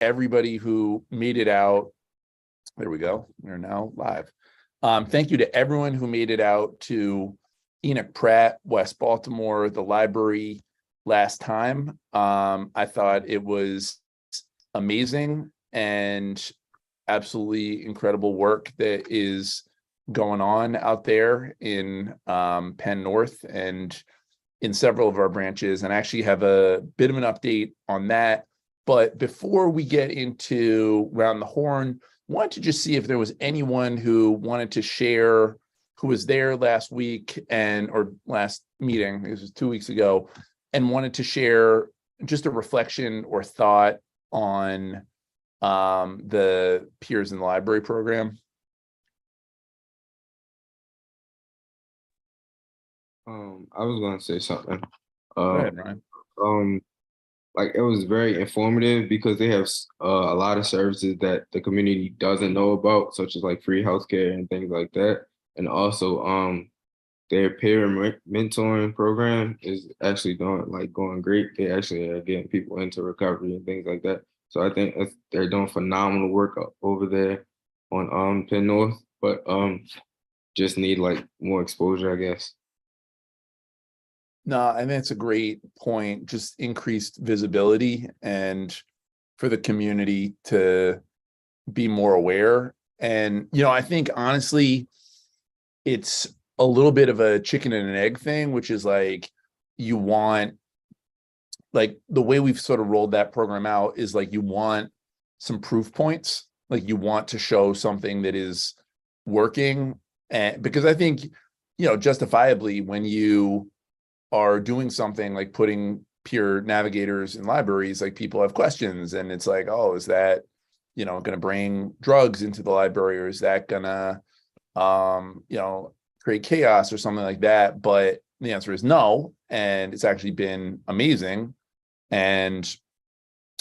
everybody who made it out. There we go. We're now live. Thank you to everyone who made it out to Enoch Pratt, West Baltimore, the library last time. I thought it was amazing and absolutely incredible work that is going on out there in Penn North and in several of our branches, and I actually have a bit of an update on that. But before we get into Round the Horn, wanted to just see if there was anyone who wanted to share, who was there last week or last meeting, this was 2 weeks ago, and wanted to share just a reflection or thought on the Peers in the Library program. I was going to say something. Go ahead, Ryan. Like it was very informative because they have a lot of services that the community doesn't know about, such as like free healthcare and things like that. And also, their peer mentoring program is actually going great. They actually are getting people into recovery and things like that. So I think they're doing phenomenal work over there on Penn North, but just need like more exposure, I guess. No, I think it's a great point. Just increased visibility and for the community to be more aware. And, I think honestly, it's a little bit of a chicken and an egg thing, which is like you want, like the way we've sort of rolled that program out is like you want some proof points, like you want to show something that is working. And because I think, justifiably, when you are doing something like putting peer navigators in libraries, like people have questions and it's like, oh, is that, going to bring drugs into the library, or is that gonna, create chaos or something like that? But the answer is no. And it's actually been amazing. And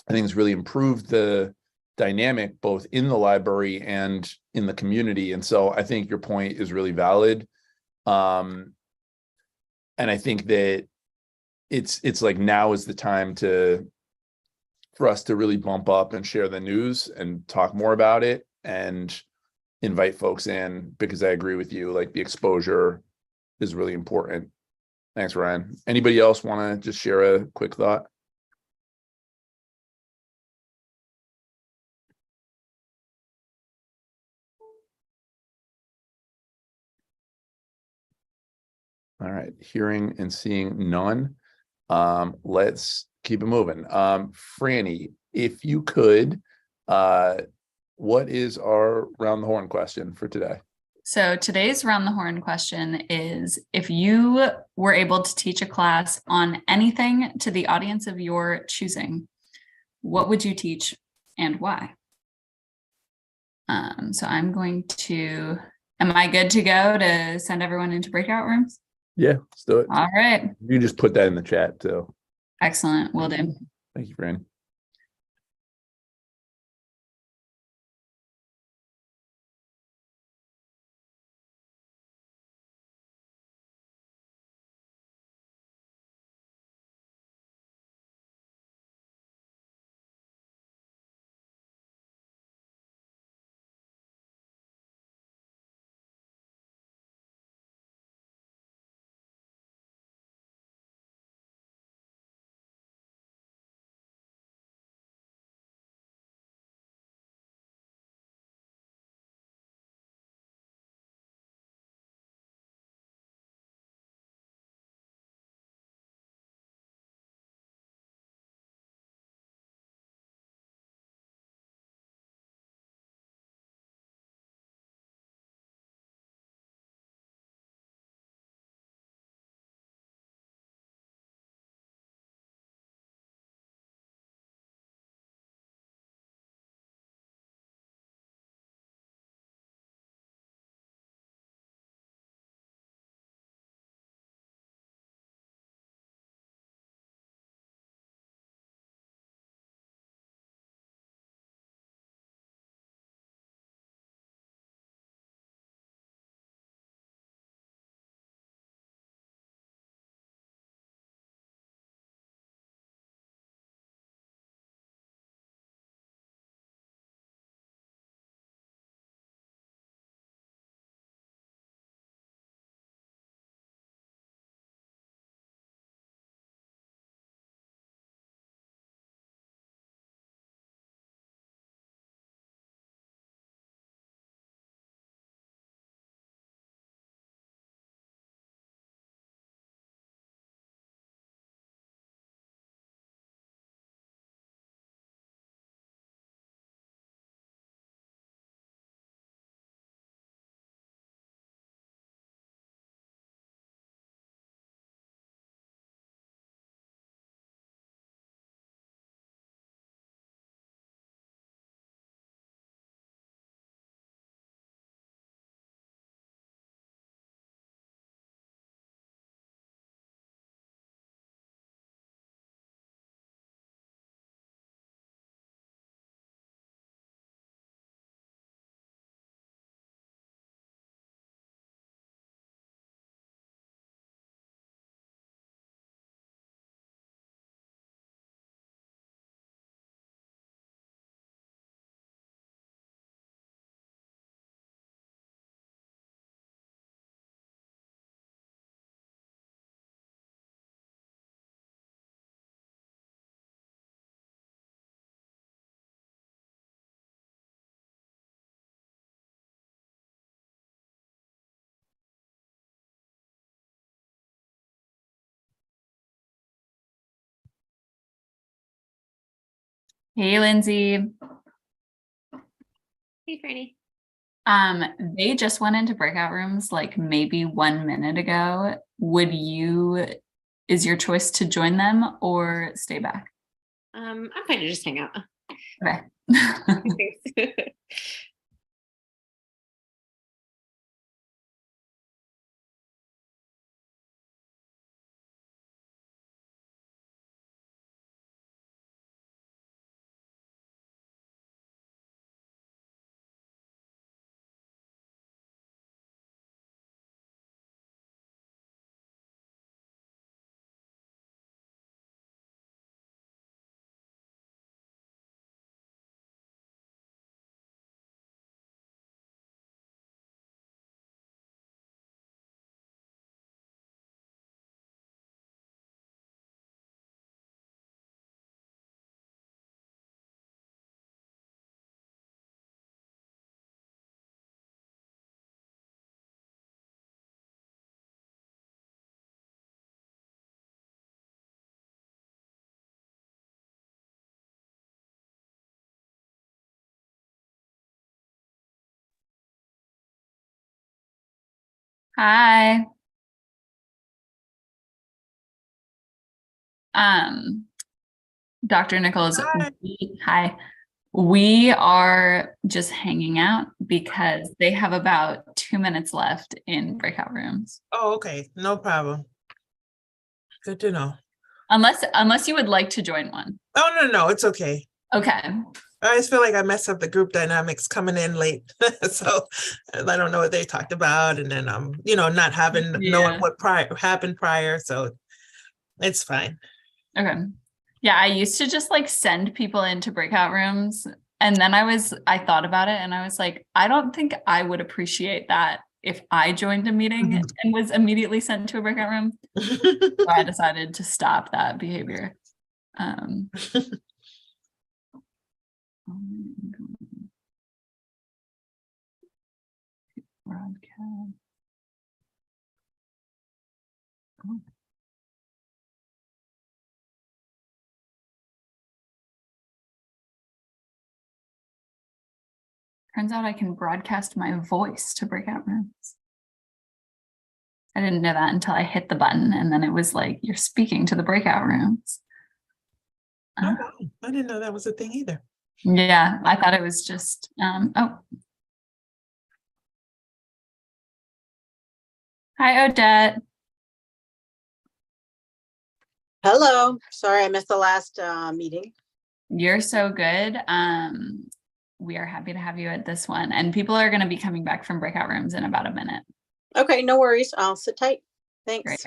I think it's really improved the dynamic both in the library and in the community. And so I think your point is really valid. And I think that it's like now is the time for us to really bump up and share the news and talk more about it and invite folks in, because I agree with you, like the exposure is really important. Thanks, Ryan. Anybody else want to just share a quick thought? All right, hearing and seeing none. Let's keep it moving. Franny, if you could, what is our round the horn question for today? So today's round the horn question is, if you were able to teach a class on anything to the audience of your choosing, what would you teach and why? So I'm going to, am I good to go to send everyone into breakout rooms? Yeah, let's do it. All right. You just put that in the chat too. Excellent. Will do. Thank you, Franny. Hey, Lindsay. Hey, Franny. They just went into breakout rooms like maybe 1 minute ago. Is your choice to join them or stay back? I'm fine to just hang out. Okay. Thanks. Hi. Um, Dr. Nichols, hi. We are just hanging out because they have about 2 minutes left in breakout rooms. Oh, okay, no problem. Good to know. Unless you would like to join one. Oh, no, it's okay. Okay. I just feel like I messed up the group dynamics coming in late. So I don't know what they talked about. And then not Yeah. knowing what happened prior. So it's fine. Okay. Yeah, I used to just like send people into breakout rooms. And then I thought about it and I was like, I don't think I would appreciate that if I joined a meeting and was immediately sent to a breakout room. So I decided to stop that behavior. Broadcast. Oh. Turns out I can broadcast my voice to breakout rooms. I didn't know that until I hit the button and then it was like, you're speaking to the breakout rooms. Oh, wow. I didn't know that was a thing either. Yeah, I thought it was just, oh. Hi, Odette. Hello, sorry I missed the last meeting. You're so good. We are happy to have you at this one. And people are going to be coming back from breakout rooms in about a minute. Okay, no worries. I'll sit tight. Thanks. Great.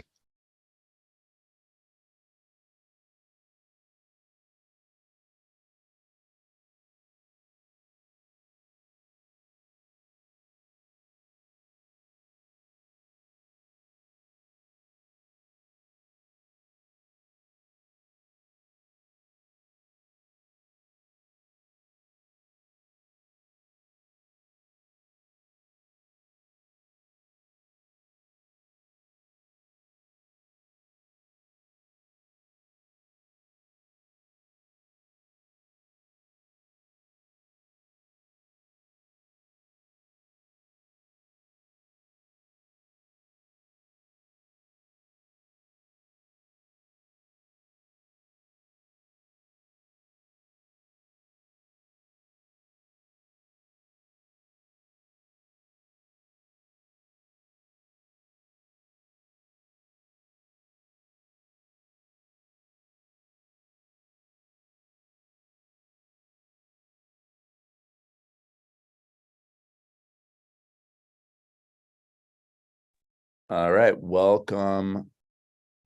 All right, welcome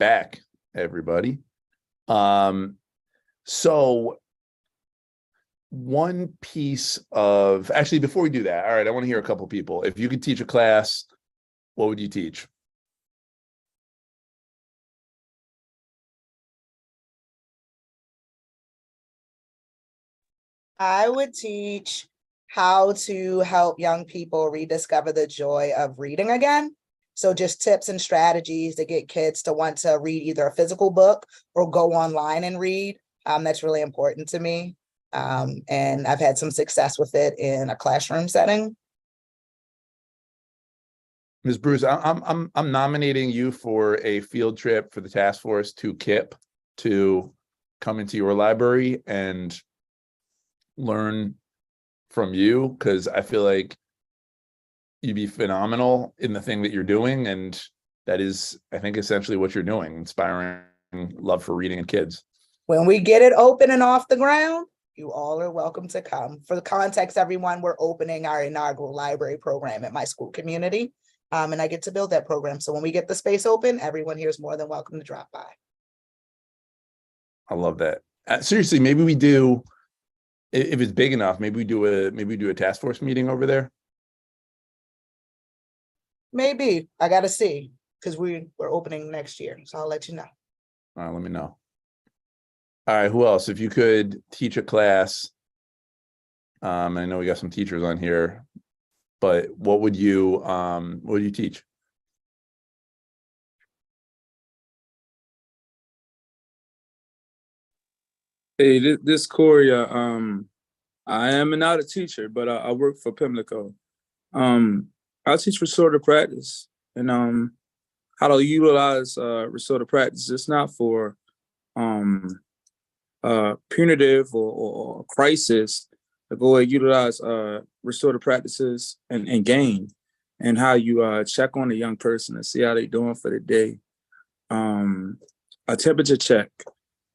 back, everybody. So one piece of, actually, before we do that, all right, I want to hear a couple people. If you could teach a class, what would you teach? I would teach how to help young people rediscover the joy of reading again. So just tips and strategies to get kids to want to read either a physical book or go online and read. That's really important to me. And I've had some success with it in a classroom setting. Ms. Bruce, I'm nominating you for a field trip for the task force to KIP to come into your library and learn from you, because I feel like you'd be phenomenal in the thing that you're doing. And that is, I think, essentially what you're doing, inspiring love for reading in kids. When we get it open and off the ground, you all are welcome to come. For the context, everyone, we're opening our inaugural library program at my school community. And I get to build that program. So when we get the space open, everyone here is more than welcome to drop by. I love that. Seriously, maybe we do, if it's big enough, maybe we do a task force meeting over there. Maybe. I got to see, because we're opening next year. So I'll let you know. All right, let me know. All right, who else? If you could teach a class, I know we got some teachers on here, but what would you teach? Hey, this Corey. I am not a teacher, but I work for Pimlico. I teach restorative practice and how to utilize restorative practice. It's not for punitive or crisis. To go and utilize restorative practices and gain, and how you check on a young person and see how they're doing for the day. A temperature check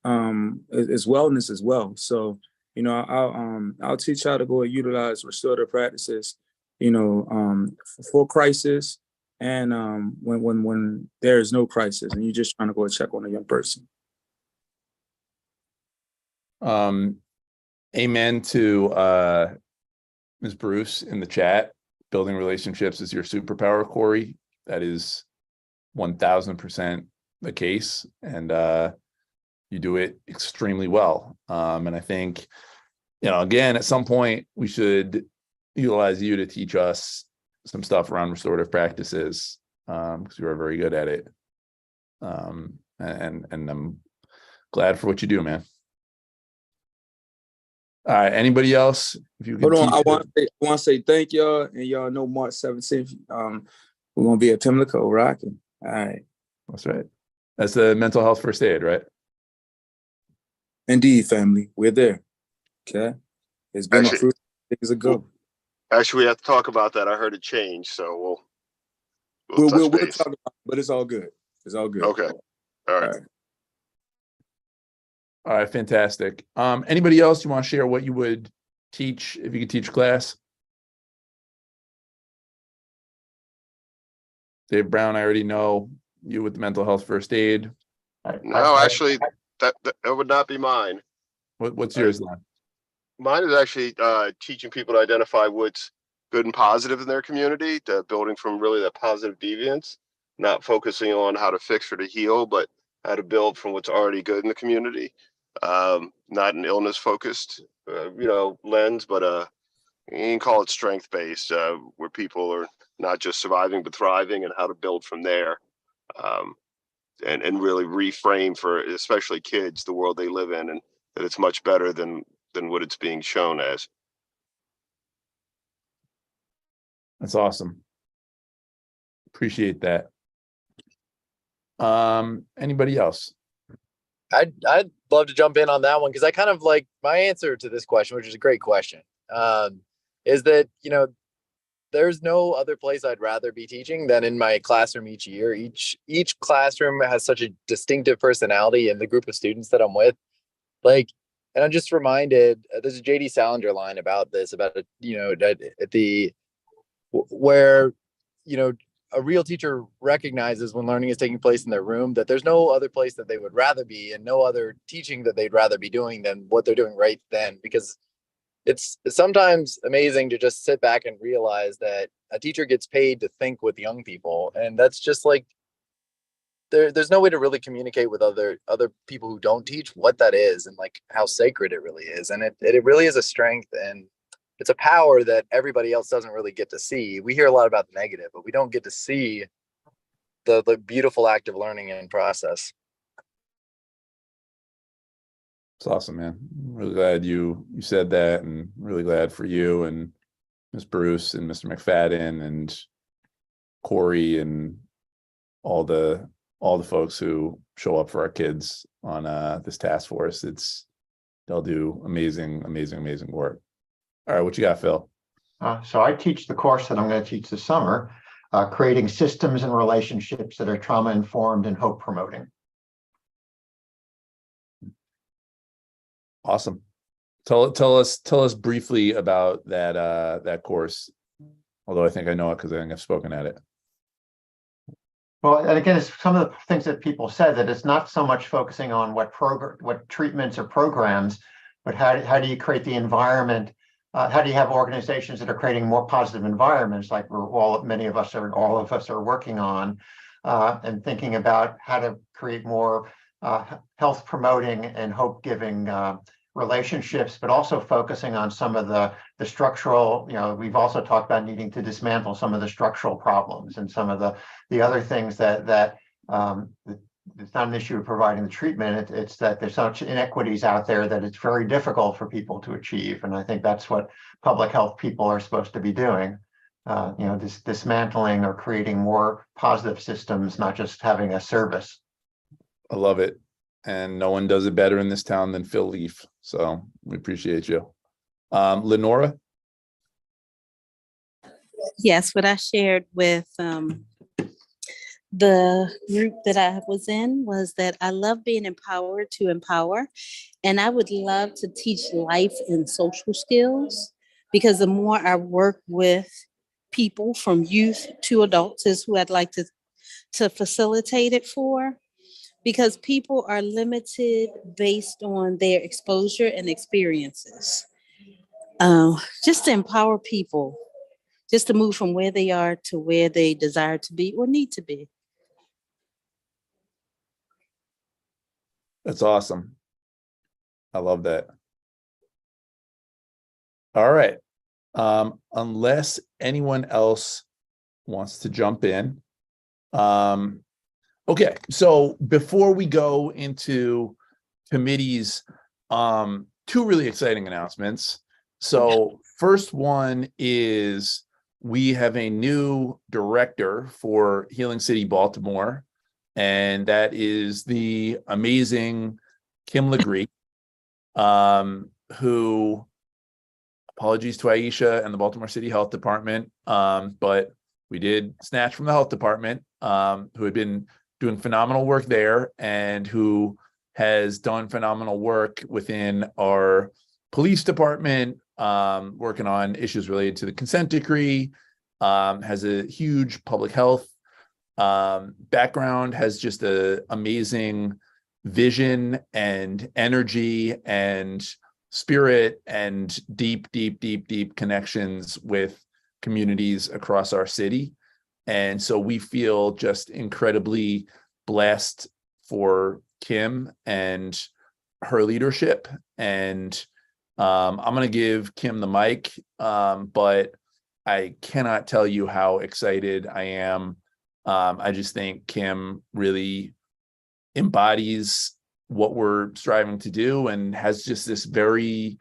is wellness as well. So, you know, I'll teach how to go and utilize restorative practices, you know, for crisis and when there is no crisis and you're just trying to go and check on a young person. Amen to Ms. Bruce in the chat. Building relationships is your superpower, Corey. That is 1000% the case, and you do it extremely well. And I think, you know, again, at some point we should utilize you to teach us some stuff around restorative practices, because you are very good at it. And I'm glad for what you do, man. All right, anybody else? If you could Hold on, I teach want to say thank y'all, and y'all know March 17th, we're gonna be at Pimlico rocking. All right, That's right. That's the mental health first aid, right? indeed, family, we're there. Okay, it's been Actually- approved years ago. Actually, we have to talk about that. I heard it changed, so we'll We'll touch base. talk about it, but it's all good. It's all good. Okay. All right. All right, fantastic. Anybody else you want to share what you would teach if you could teach class? Dave Brown, I already know you with the mental health first aid. No, actually, that would not be mine. What's yours then? Mine is actually teaching people to identify what's good and positive in their community, to building from really the positive deviance, not focusing on how to fix or to heal, but how to build from what's already good in the community. Not an illness focused, lens, but you can call it strength based, where people are not just surviving but thriving, and how to build from there, and really reframe for especially kids the world they live in, and that it's much better than what it's being shown as. That's awesome. Appreciate that. Anybody else? I'd love to jump in on that one, because I kind of like my answer to this question, which is a great question, is that, you know, there's no other place I'd rather be teaching than in my classroom each year. Each classroom has such a distinctive personality, and the group of students that I'm with, like, and I'm just reminded, there's a JD Salinger line about this, about, you know, at the, where, you know, a real teacher recognizes when learning is taking place in their room, that there's no other place that they would rather be, and no other teaching that they'd rather be doing than what they're doing right then. Because it's sometimes amazing to just sit back and realize that a teacher gets paid to think with young people. And that's just like, there's no way to really communicate with other people who don't teach what that is, and like how sacred it really is. And it really is a strength, and it's a power that everybody else doesn't really get to see. We hear a lot about the negative, but we don't get to see the beautiful act of learning and process. It's awesome, man. I'm really glad you said that, and really glad for you and Ms. Bruce and Mr. McFadden and Corey and all the folks who show up for our kids on this task force. They'll do amazing work. All right, what you got, Phil? So I teach the course that I'm going to teach this summer, creating systems and relationships that are trauma informed and hope promoting. Awesome. Tell us briefly about that course. Although I think I know it because I think I've spoken at it. Well, and again, it's some of the things that people said, that it's not so much focusing on what treatments or programs, but how do you create the environment? How do you have organizations that are creating more positive environments, like all of us are working on, and thinking about how to create more health promoting and hope giving relationships, but also focusing on some of the structural, we've also talked about needing to dismantle some of the structural problems and some of the other things that it's not an issue of providing the treatment. It's that there's such inequities out there that it's very difficult for people to achieve. And I think that's what public health people are supposed to be doing. Dismantling or creating more positive systems, not just having a service. I love it. And no one does it better in this town than Phil Leaf. So we appreciate you. Lenora? Yes, what I shared with the group that I was in was that I love being empowered to empower. And I would love to teach life and social skills, because the more I work with people from youth to adults is who I'd like to facilitate it for. Because people are limited based on their exposure and experiences. Just to empower people, just to move from where they are to where they desire to be or need to be. That's awesome. I love that. All right. Unless anyone else wants to jump in. Okay, so before we go into committees, two really exciting announcements. So first one is we have a new director for Healing City Baltimore, and that is the amazing Kim Legree, who, apologies to Aisha and the Baltimore City Health Department, but we did snatch from the health department, who had been doing phenomenal work there and who has done phenomenal work within our police department, working on issues related to the consent decree, has a huge public health background, has just an amazing vision and energy and spirit and deep connections with communities across our city. And so we feel just incredibly blessed for Kim and her leadership. And I'm going to give Kim the mic, but I cannot tell you how excited I am. I just think Kim really embodies what we're striving to do and has just this very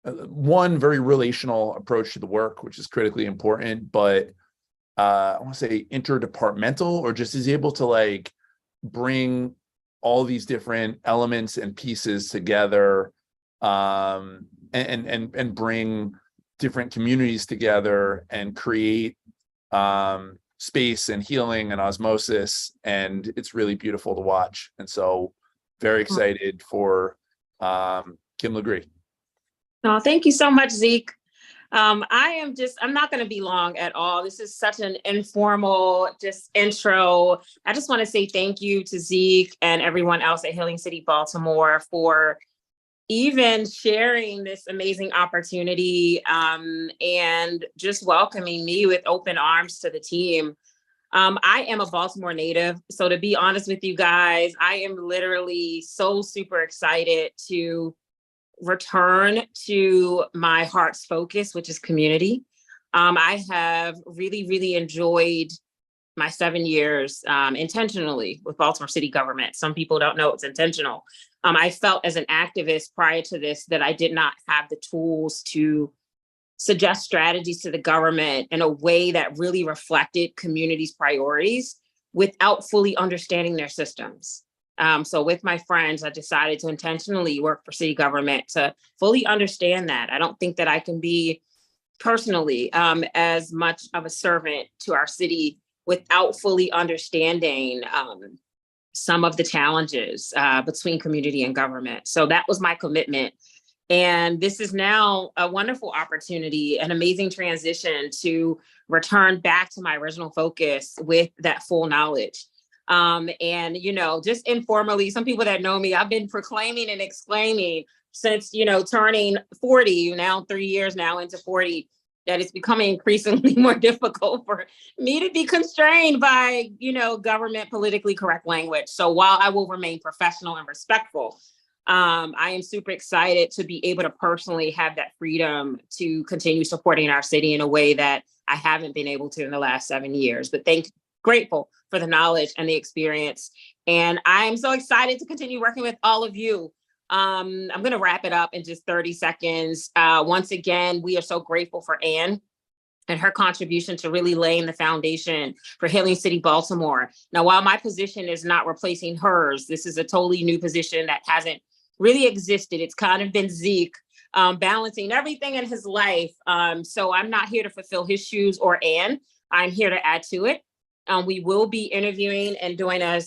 very relational approach to the work, which is critically important, but I want to say interdepartmental, or just is able to bring all these different elements and pieces together, and bring different communities together and create space and healing and osmosis. And it's really beautiful to watch. And so very excited for Kim Legree. No, thank you so much, Zeke. I'm not going to be long at all. This is such an informal intro. I just want to say thank you to Zeke and everyone else at Healing City Baltimore for even sharing this amazing opportunity, and just welcoming me with open arms to the team. I am a Baltimore native. So to be honest with you guys, I am literally so super excited to return to my heart's focus, which is community. I have really enjoyed my 7 years intentionally with Baltimore City government. Some people don't know it's intentional. I felt as an activist prior to this that I did not have the tools to suggest strategies to the government in a way that really reflected communities' priorities without fully understanding their systems. So with my friends, I decided to intentionally work for city government to fully understand that. I don't think that I can be personally as much of a servant to our city without fully understanding some of the challenges between community and government. So that was my commitment. And this is now a wonderful opportunity, an amazing transition to return back to my original focus with that full knowledge. And, you know, just informally, some people that know me, I've been proclaiming and exclaiming since, you know, turning 40, now 3 years now into 40, that it's becoming increasingly more difficult for me to be constrained by, you know, government politically correct language. So while I will remain professional and respectful, I am super excited to be able to personally have that freedom to continue supporting our city in a way that I haven't been able to in the last 7 years. But grateful for the knowledge and the experience. And I'm so excited to continue working with all of you. I'm going to wrap it up in just 30 seconds. Once again, we are so grateful for Anne and her contribution to really laying the foundation for Healing City, Baltimore. Now, while my position is not replacing hers, this is a totally new position that hasn't really existed. It's kind of been Zeke balancing everything in his life. So I'm not here to fulfill his shoes or Anne. I'm here to add to it. We will be interviewing and doing a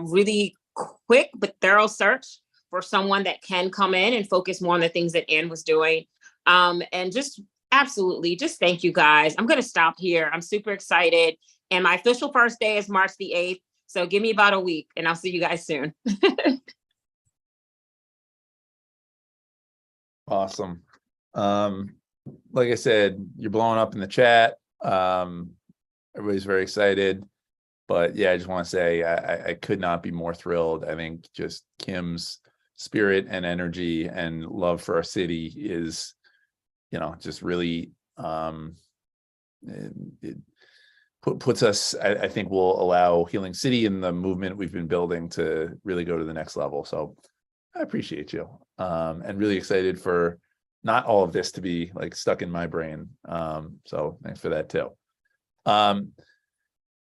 really quick but thorough search for someone that can come in and focus more on the things that Anne was doing. And just absolutely, just thank you guys. I'm going to stop here. I'm super excited. And my official first day is March the 8th. So give me about a week and I'll see you guys soon. Awesome. Like I said, you're blowing up in the chat. Everybody's very excited. But yeah, I just want to say I could not be more thrilled. I think just Kim's spirit and energy and love for our city is, you know, just really it puts us, I think will allow Healing City and the movement we've been building to really go to the next level. So I appreciate you and really excited for not all of this to be like stuck in my brain. So thanks for that too.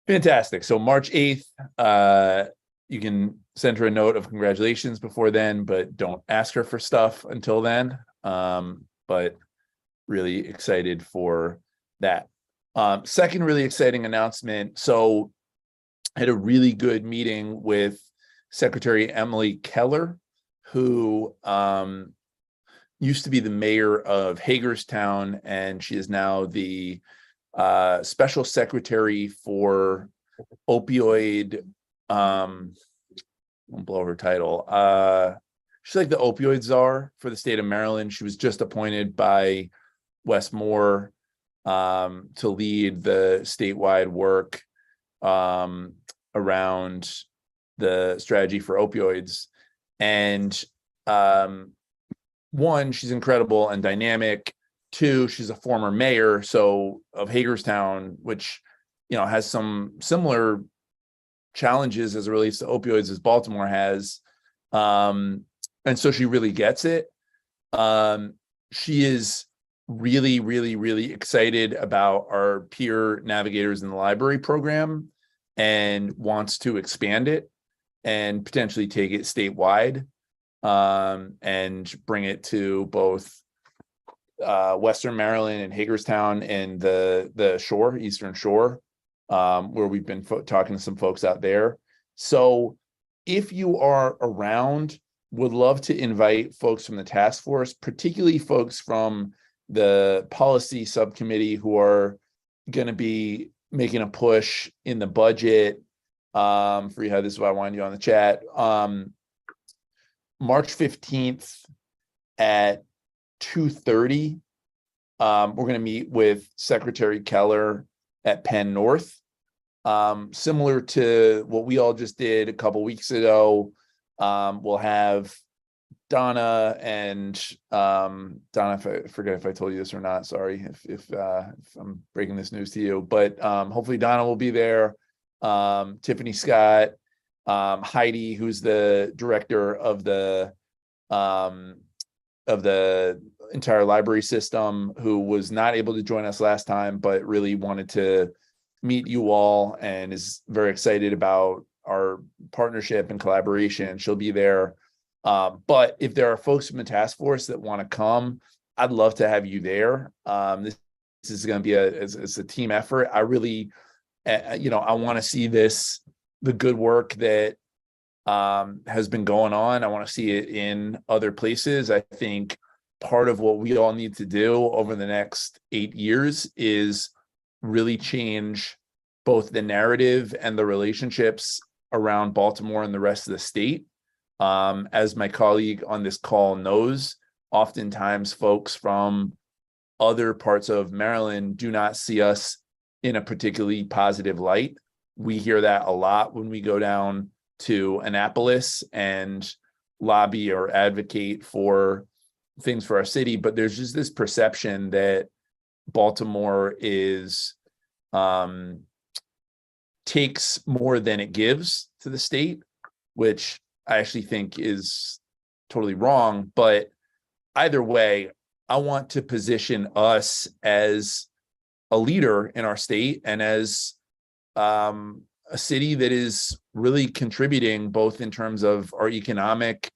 Fantastic. So March 8th, you can send her a note of congratulations before then, but don't ask her for stuff until then. But really excited for that. Second really exciting announcement. So I had a really good meeting with Secretary Emily Keller, who used to be the mayor of Hagerstown, and she is now the special secretary for opioid. Won't blow her title. She's like the opioid czar for the state of Maryland. She was just appointed by Wes Moore to lead the statewide work around the strategy for opioids. And one, she's incredible and dynamic. Two, she's a former mayor, so of Hagerstown, which, you know, has some similar challenges as it relates to opioids as Baltimore has. And so she really gets it. She is really, really, really excited about our peer navigators in the library program and wants to expand it and potentially take it statewide and bring it to both Western Maryland and Hagerstown and the shore, Eastern Shore, where we've been talking to some folks out there. So if you are around, would love to invite folks from the task force, particularly folks from the policy subcommittee who are going to be making a push in the budget. Fariha, this is what I wanted you on the chat. March 15th at 2:30, we're going to meet with Secretary Keller at Penn North. Similar to what we all just did a couple weeks ago, we'll have Donna and Donna, if I forget if I told you this or not, sorry if I'm breaking this news to you, but hopefully Donna will be there. Tiffany Scott, Heidi, who's the director of the entire library system, who was not able to join us last time, but really wanted to meet you all and is very excited about our partnership and collaboration. She'll be there. But if there are folks from the task force that want to come, I'd love to have you there. This is going to be it's a team effort. I really, I want to see the good work that has been going on. I want to see it in other places. I think part of what we all need to do over the next 8 years is really change both the narrative and the relationships around Baltimore and the rest of the state. As my colleague on this call knows, oftentimes folks from other parts of Maryland do not see us in a particularly positive light. We hear that a lot when we go down to Annapolis and lobby or advocate for things for our city, but there's just this perception that Baltimore takes more than it gives to the state, which I actually think is totally wrong. But either way, I want to position us as a leader in our state and as a city that is really contributing both in terms of our economic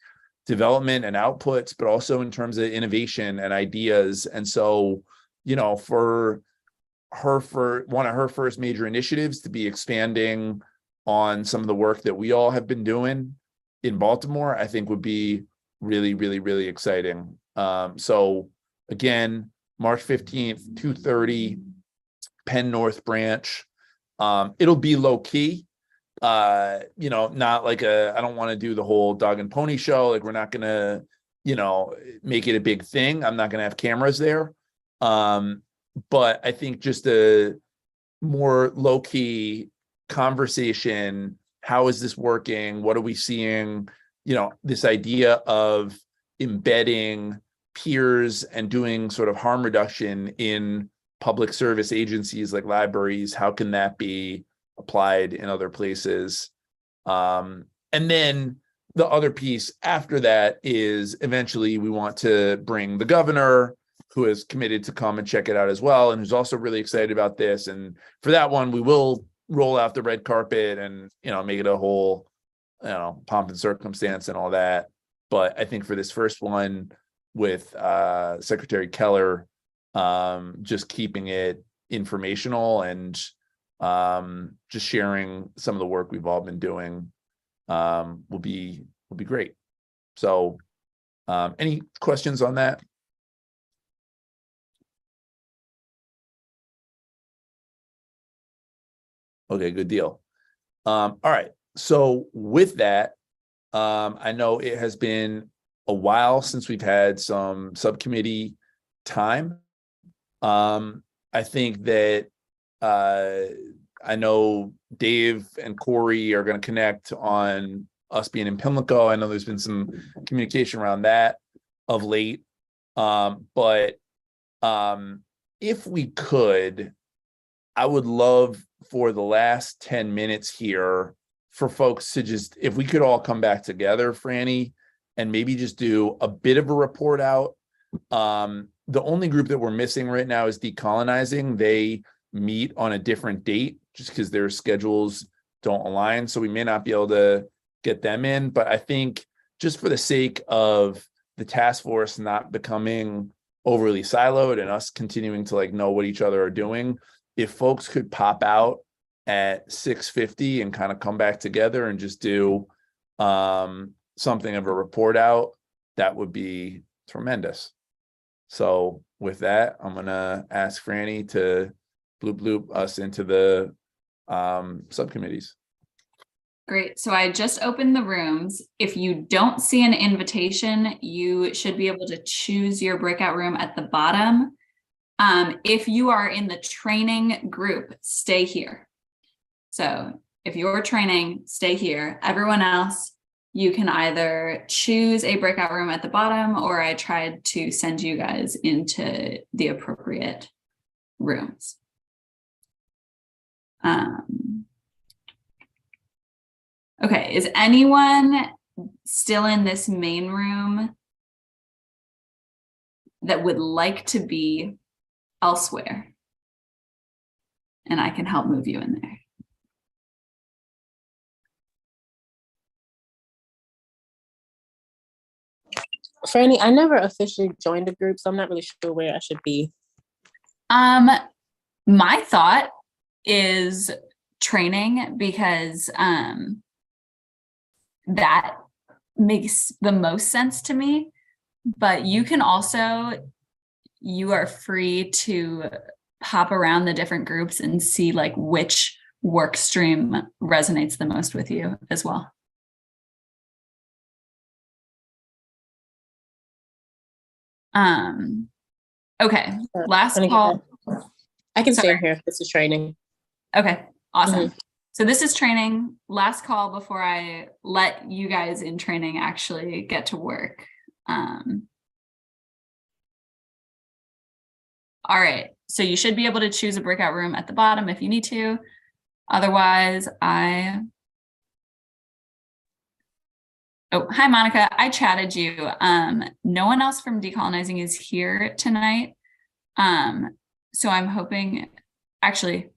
development and outputs, but also in terms of innovation and ideas. And so, for one of her first major initiatives to be expanding on some of the work that we all have been doing in Baltimore, I think would be really, really, really exciting. So again, March 15th, 2:30, Penn North Branch. It'll be low key, not like I don't want to do the whole dog and pony show. Like, we're not going to, make it a big thing. I'm not going to have cameras there. But I think just a more low key conversation. How is this working? What are we seeing? This idea of embedding peers and doing sort of harm reduction in public service agencies like libraries. How can that be applied in other places? And then the other piece after that is eventually we want to bring the governor, who is committed to come and check it out as well, and who's also really excited about this. And for that one, we will roll out the red carpet and, make it a whole, pomp and circumstance and all that. But I think for this first one with Secretary Keller, just keeping it informational and just sharing some of the work we've all been doing will be great. So any questions on that? Okay, good deal. All right. So with that, I know it has been a while since we've had some subcommittee time. I think that I know Dave and Corey are going to connect on us being in Pimlico. I know there's been some communication around that of late. But if we could, I would love for the last 10 minutes here for folks to just, if we could all come back together, Franny, and maybe just do a bit of a report out. The only group that we're missing right now is Decolonizing. They meet on a different date just because their schedules don't align. So we may not be able to get them in, but I think just for the sake of the task force not becoming overly siloed and us continuing to know what each other are doing, if folks could pop out at 6:50 and kind of come back together and just do something of a report out, that would be tremendous. So with that, I'm gonna ask Franny to bloop us into the subcommittees. Great. So I just opened the rooms. If you don't see an invitation, you should be able to choose your breakout room at the bottom. If you are in the training group, stay here. So if you're training, stay here. Everyone else, you can either choose a breakout room at the bottom, or I tried to send you guys into the appropriate rooms. Okay, is anyone still in this main room that would like to be elsewhere? And I can help move you in there. Franny, I never officially joined a group, so I'm not really sure where I should be. My thought is training, because that makes the most sense to me. But you can also, you are free to hop around the different groups and see like which work stream resonates the most with you as well. Okay, last call. I can stay Sorry. here if this is training. Okay, awesome. So this is training. Last call before I let you guys in training actually get to work. All right, so you should be able to choose a breakout room at the bottom if you need to. Otherwise, oh, hi, Monica. I chatted you. No one else from Decolonizing is here tonight. So I'm hoping, actually,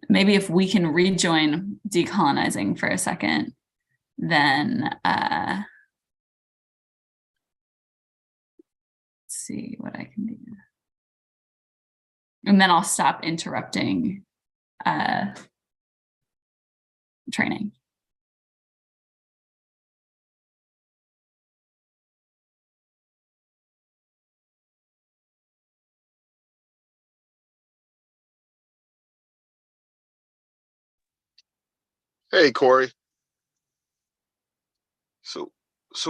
maybe if we can rejoin Decolonizing for a second, then let's see what I can do. And then I'll stop interrupting training. Hey, Corey. So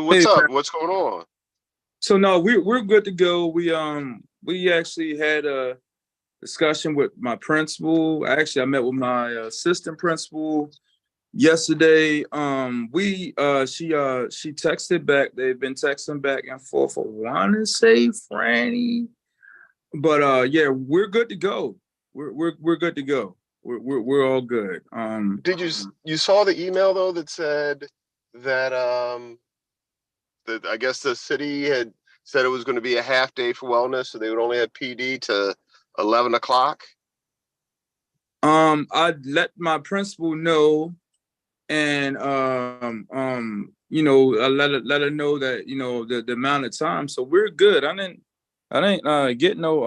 what's Hey, up? What's going on? So no, we're good to go. We actually had a discussion with my principal. Actually, I met with my assistant principal yesterday. She texted back. They've been texting back and forth. I want to say Franny, but yeah, we're good to go. We're good to go. We're all good. Did you saw the email though that said that that I guess the city had said it was going to be a half day for wellness, so they would only have PD to 11 o'clock? I let my principal know, and you know, I let her know that, you know, the amount of time. So we're good. I didn't get no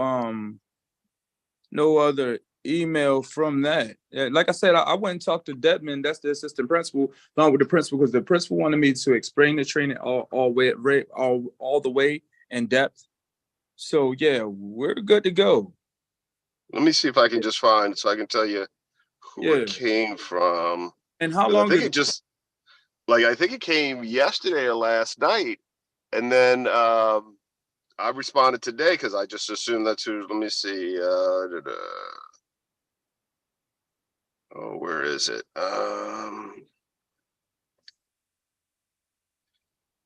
other email from that. Like I said, I went and talked to Dedman, that's the assistant principal, along with the principal, because the principal wanted me to explain the training all the way in depth. So yeah, we're good to go. Let me see if I can just find, so I can tell you who it came from. And how long? I think I think it came yesterday or last night, and then I responded today because I just assumed that's who. Let me see. Oh, where is it?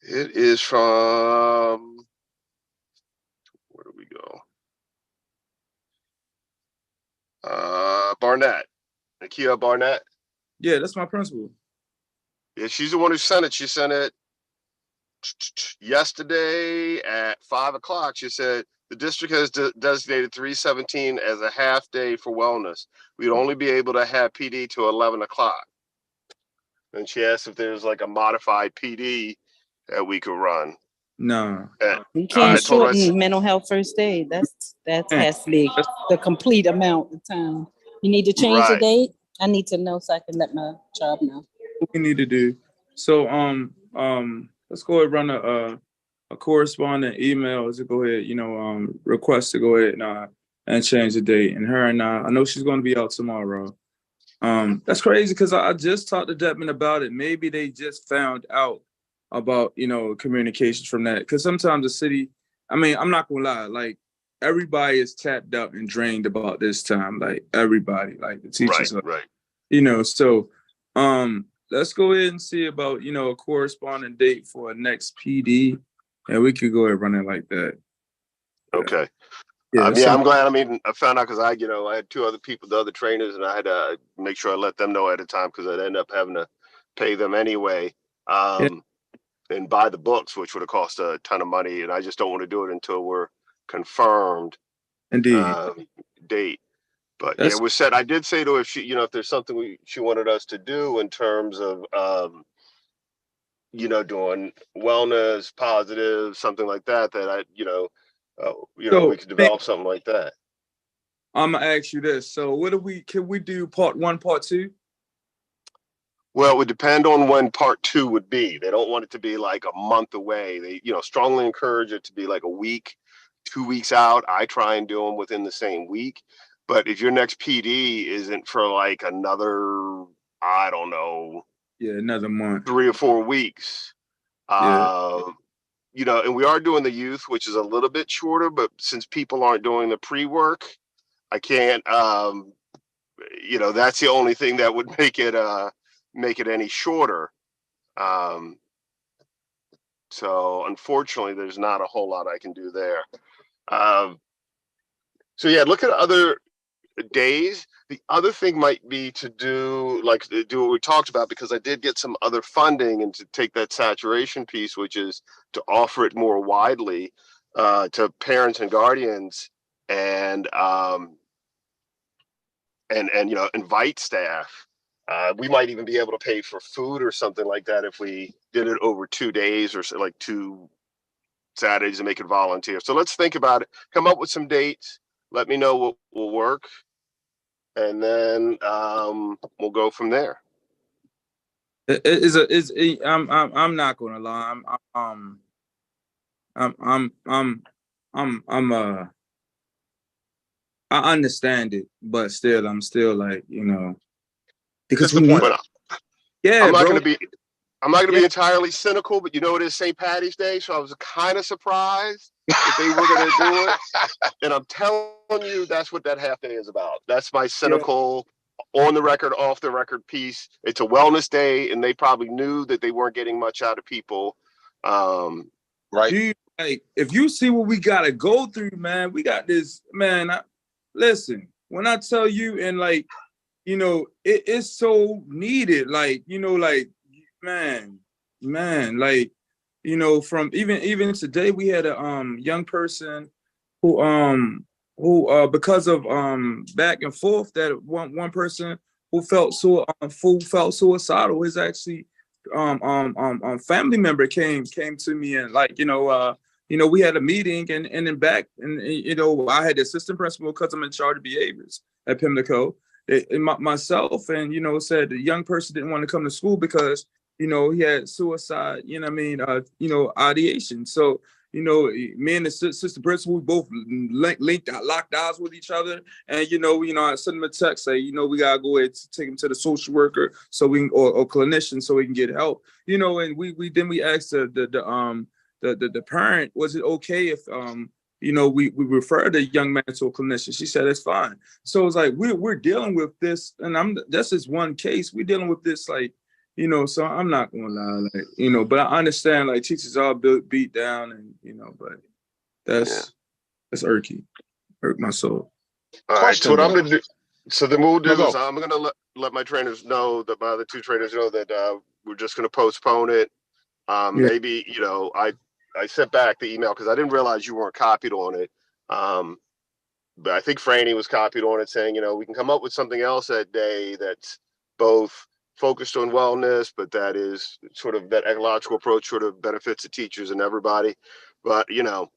It is from. Where do we go? Barnett, Nakia Barnett. Yeah, that's my principal. Yeah, she's the one who sent it. She sent it yesterday at 5 o'clock. She said the district has designated 3/17 as a half day for wellness. We'd only be able to have PD to 11 o'clock. And she asked if there's like a modified PD that we could run. No. You can't shorten mental health first aid. That has to be the complete amount of time. You need to change the date. I need to know so I can let my job know. What we need to do. So let's go ahead and run a correspondent email to go ahead, you know, request to go ahead and change the date. And her and I know she's going to be out tomorrow. That's crazy because I just talked to Dedman about it. Maybe they just found out about, you know, communications from that. Because sometimes the city, I mean, I'm not gonna lie, like everybody is tapped out and drained about this time. Like everybody, like the teachers, right. You know. So let's go ahead and see about, a corresponding date for a next PD, and we could go ahead and run it like that. Okay. Yeah, Yeah, I'm glad. I mean, I found out because I had two other people, the other trainers, and I had to make sure I let them know at a time because I'd end up having to pay them anyway. And buy the books, which would have cost a ton of money. And I just don't want to do it until we're confirmed Indeed. Date. But That's- yeah, we said, I did say to her, if she, if there's something she wanted us to do in terms of, doing wellness, positive, something like that, that we could develop something like that. I'm gonna ask you this. So can we do part 1, part 2? Well, it would depend on when part 2 would be. They don't want it to be like a month away. They, strongly encourage it to be like a week, 2 weeks out. I try and do them within the same week. But if your next PD isn't for like another, I don't know. Yeah, another month. 3 or 4 weeks. Yeah. And we are doing the youth, which is a little bit shorter, but since people aren't doing the pre-work, I can't, that's the only thing that would make it any shorter. So unfortunately, there's not a whole lot I can do there. So yeah, look at other days. The other thing might be to do what we talked about, because I did get some other funding and to take that saturation piece, which is to offer it more widely to parents and guardians and invite staff. We might even be able to pay for food or something like that if we did it over 2 days or like 2 Saturdays and make it volunteer. So let's think about it. Come up with some dates. Let me know what will work, and then we'll go from there. I'm not gonna lie. I understand it, but still, I'm still like, because we need. Yeah, I'm not bro. gonna be. I'm not going to be entirely cynical, but it is St. Patty's Day, so I was kind of surprised that they were going to do it. And I'm telling you, that's what that half day is about. That's my cynical, on the record, off the record piece. It's a wellness day, and they probably knew that they weren't getting much out of people. Right. Dude, like, if you see what we got to go through, man, we got this, man. Listen, when I tell you, and like, it's so needed, like, man, like, from even today, we had a young person who because of back and forth, that one person who felt suicidal, is actually family member came to me, and like, we had a meeting, and then back, and I had the assistant principal because I'm in charge of behaviors at Pimlico. Myself, and said the young person didn't want to come to school because he had suicide, ideation. So, me and the assistant principal, we both locked eyes with each other. And, I sent him a text, say, we got to go ahead to take him to the social worker so we can, or clinician, so we can get help, and we asked the parent, was it okay if, we refer the young man to a clinician? She said, it's fine. So it's like, we're dealing with this, and this is one case. We're dealing with this, like, so I'm not gonna lie, like, but I understand, like, teachers are beat down, and, but that's irky, hurt my soul. All right, so what I'm gonna do, so then what we'll do is I'm gonna let my trainers know, that my other 2 trainers know that we're just gonna postpone it. Maybe, I sent back the email because I didn't realize you weren't copied on it. But I think Franny was copied on it, saying, we can come up with something else that day that's both focused on wellness, but that is sort of that ecological approach sort of benefits the teachers and everybody. But, youth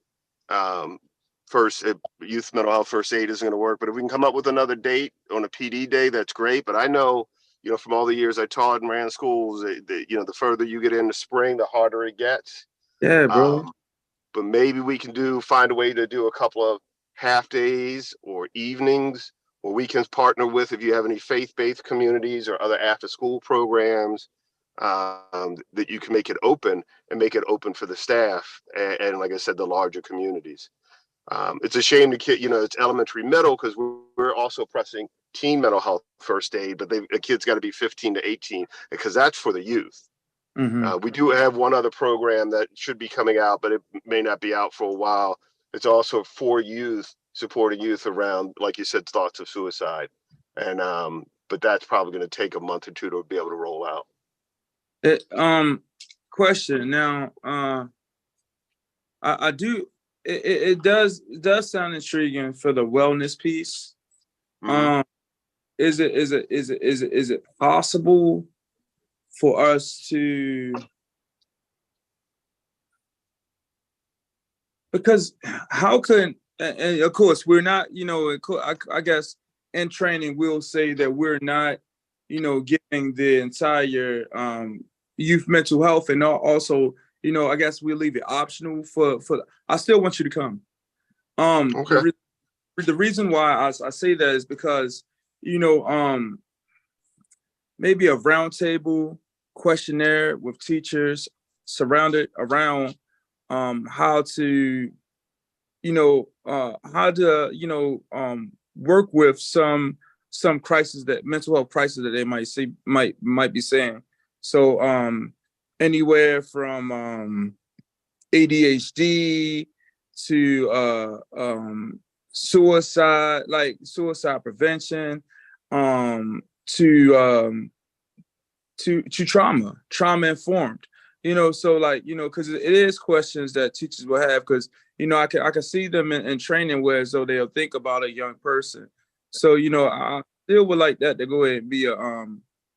mental health first aid isn't going to work. But if we can come up with another date on a PD day, that's great. But I know, from all the years I taught and ran schools, the further you get into spring, the harder it gets. Yeah, bro. But maybe we can find a way to do a couple of half days or evenings or weekends, partner with, if you have any faith-based communities or other after-school programs, that you can make it open for the staff and like I said, the larger communities. It's a shame to it's elementary middle, because we're also pressing teen mental health first aid, but a kid's got to be 15 to 18 because that's for the youth. We do have one other program that should be coming out, but it may not be out for a while. It's also for youth, supporting youth around, like you said, thoughts of suicide. And but that's probably going to take a month or two to be able to roll out. Question now, I do, it does sound intriguing for the wellness piece. Is it possible for us to, because how could, and of course we're not, I guess in training we'll say that we're not, giving the entire youth mental health, and also, I guess we'll leave it optional for I still want you to come. Okay. The reason why I say that is because, maybe a roundtable questionnaire with teachers surrounded around how to work with some crisis, that mental health crisis that they might be saying. So anywhere from ADHD to suicide, like suicide prevention, to trauma informed, so because it is questions that teachers will have, because I can see them in training where as though they'll think about a young person. So I still would like that to go ahead and be a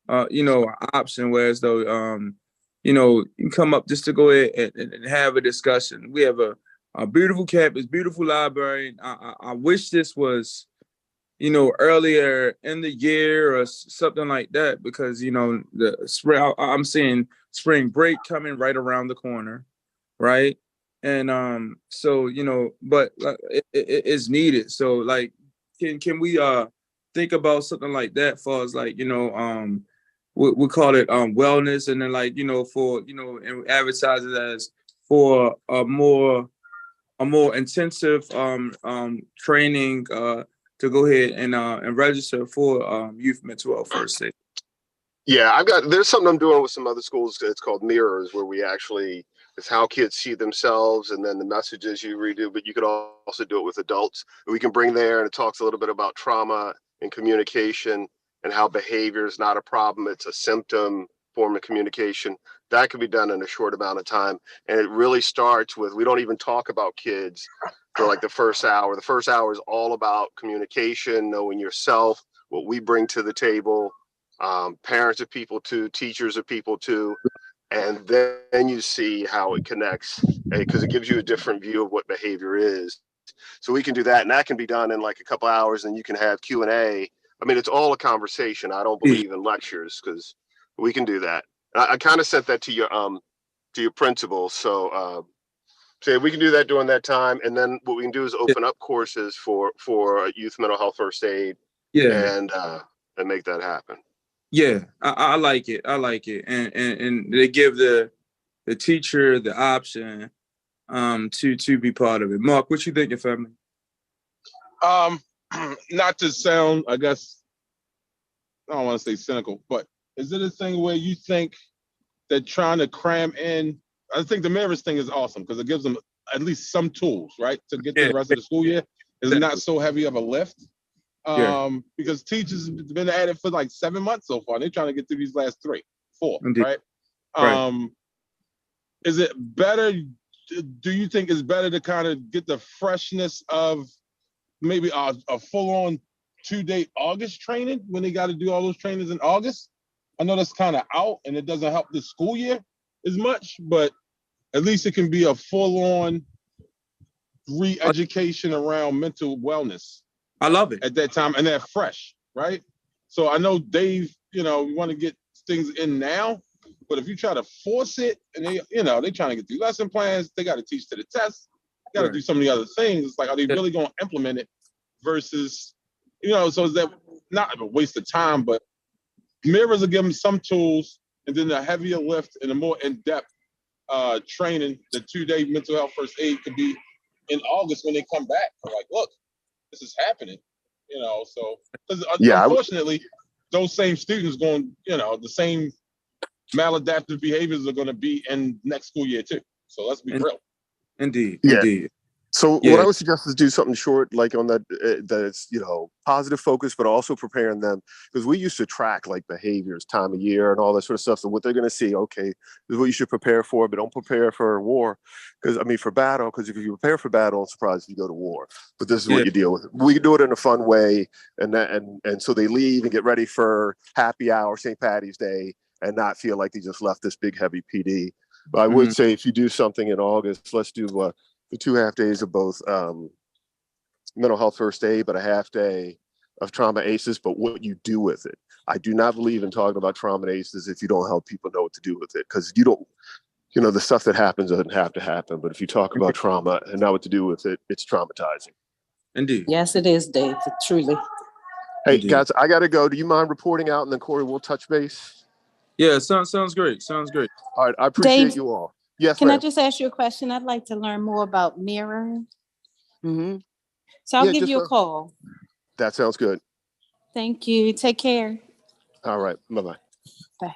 an option, whereas though you can come up just to go ahead and have a discussion. We have a beautiful campus, beautiful library. I wish this was earlier in the year or something like that, because the spring, I'm seeing spring break coming right around the corner, right? And so but it is needed. So like, can we think about something like that for us, like we call it wellness, and then like for and advertise it as for a more intensive training to go ahead and register for youth mental health first aid. Yeah, there's something I'm doing with some other schools. It's called Mirrors, where it's how kids see themselves and then the messages you redo, but you could also do it with adults. We can bring there, and it talks a little bit about trauma and communication and how behavior is not a problem. It's a symptom form of communication. That can be done in a short amount of time. And it really starts with, we don't even talk about kids for like the first hour. The first hour is all about communication, knowing yourself, what we bring to the table. Parents are people too, teachers are people too. And then you see how it connects, because it gives you a different view of what behavior is. So we can do that, and that can be done in like a couple hours, and you can have Q&A. I mean, it's all a conversation. I don't believe in lectures, because we can do that. I kind of sent that to your principal. So we can do that during that time. And then what we can do is open up courses for youth mental health first aid. Yeah. And make that happen. Yeah, I like it. I like it. And they give the teacher the option to be part of it. Mark, what you thinking, family? Not to sound, I guess, I don't want to say cynical, but is it a thing where you think that trying to cram in, I think the Mirrors thing is awesome because it gives them at least some tools, right, to get through the rest of the school year. It's not so heavy of a lift. Because teachers have been at it for like 7 months so far. They're trying to get through these last 3, 4, Indeed. right? Is it better? Do you think it's better to kind of get the freshness of maybe a full-on 2-day August training when they got to do all those trainings in August? I know that's kind of out and it doesn't help the school year as much, but at least it can be a full-on re-education around mental wellness. I love it. At that time, and they're fresh, right? So I know Dave, we want to get things in now, but if you try to force it and they're trying to get through lesson plans, they got to teach to the test, got to do some of the other things. It's like, are they really going to implement it versus, so is that not a waste of time, but Mirrors will give them some tools and then the heavier lift and the more in-depth training, the 2-day mental health first aid could be in August when they come back. They're like, look, this is happening. you know, so 'cause Yeah, unfortunately, those same students going, you know, the same maladaptive behaviors are going to be in next school year too. So let's be real. Indeed, Yeah. indeed. So Yeah. what I would suggest is do something short, like on that, that's, you know, positive focus, but also preparing them, because we used to track like behaviors, time of year and all that sort of stuff. So what they're going to see, okay, this is what you should prepare for, but don't prepare for war. Because I mean, for battle, because if you prepare for battle, I'm surprised if you go to war, but this is what you deal with. We can do it in a fun way. And so they leave and get ready for happy hour, St. Patty's Day, and not feel like they just left this big heavy PD. But I would say if you do something in August, let's do the 2 half days of both mental health first aid, but a half day of trauma ACEs, but what you do with it. I do not believe in talking about trauma and ACEs if you don't help people know what to do with it, because you don't, you know, the stuff that happens doesn't have to happen. But if you talk about trauma and not what to do with it, it's traumatizing. Indeed. Yes, it is, Dave. Truly. Hey, Indeed. guys, I got to go. Do you mind reporting out? And then Corey, we'll touch base. Yeah, sounds great. Sounds great. All right. I appreciate Dave, you all. Yes, Can I ma'am. just ask you a question? I'd like to learn more about mirroring. Mm-hmm. So I'll Yeah, give just you a call. That sounds good. Thank you. Take care. All right. Bye-bye. Bye.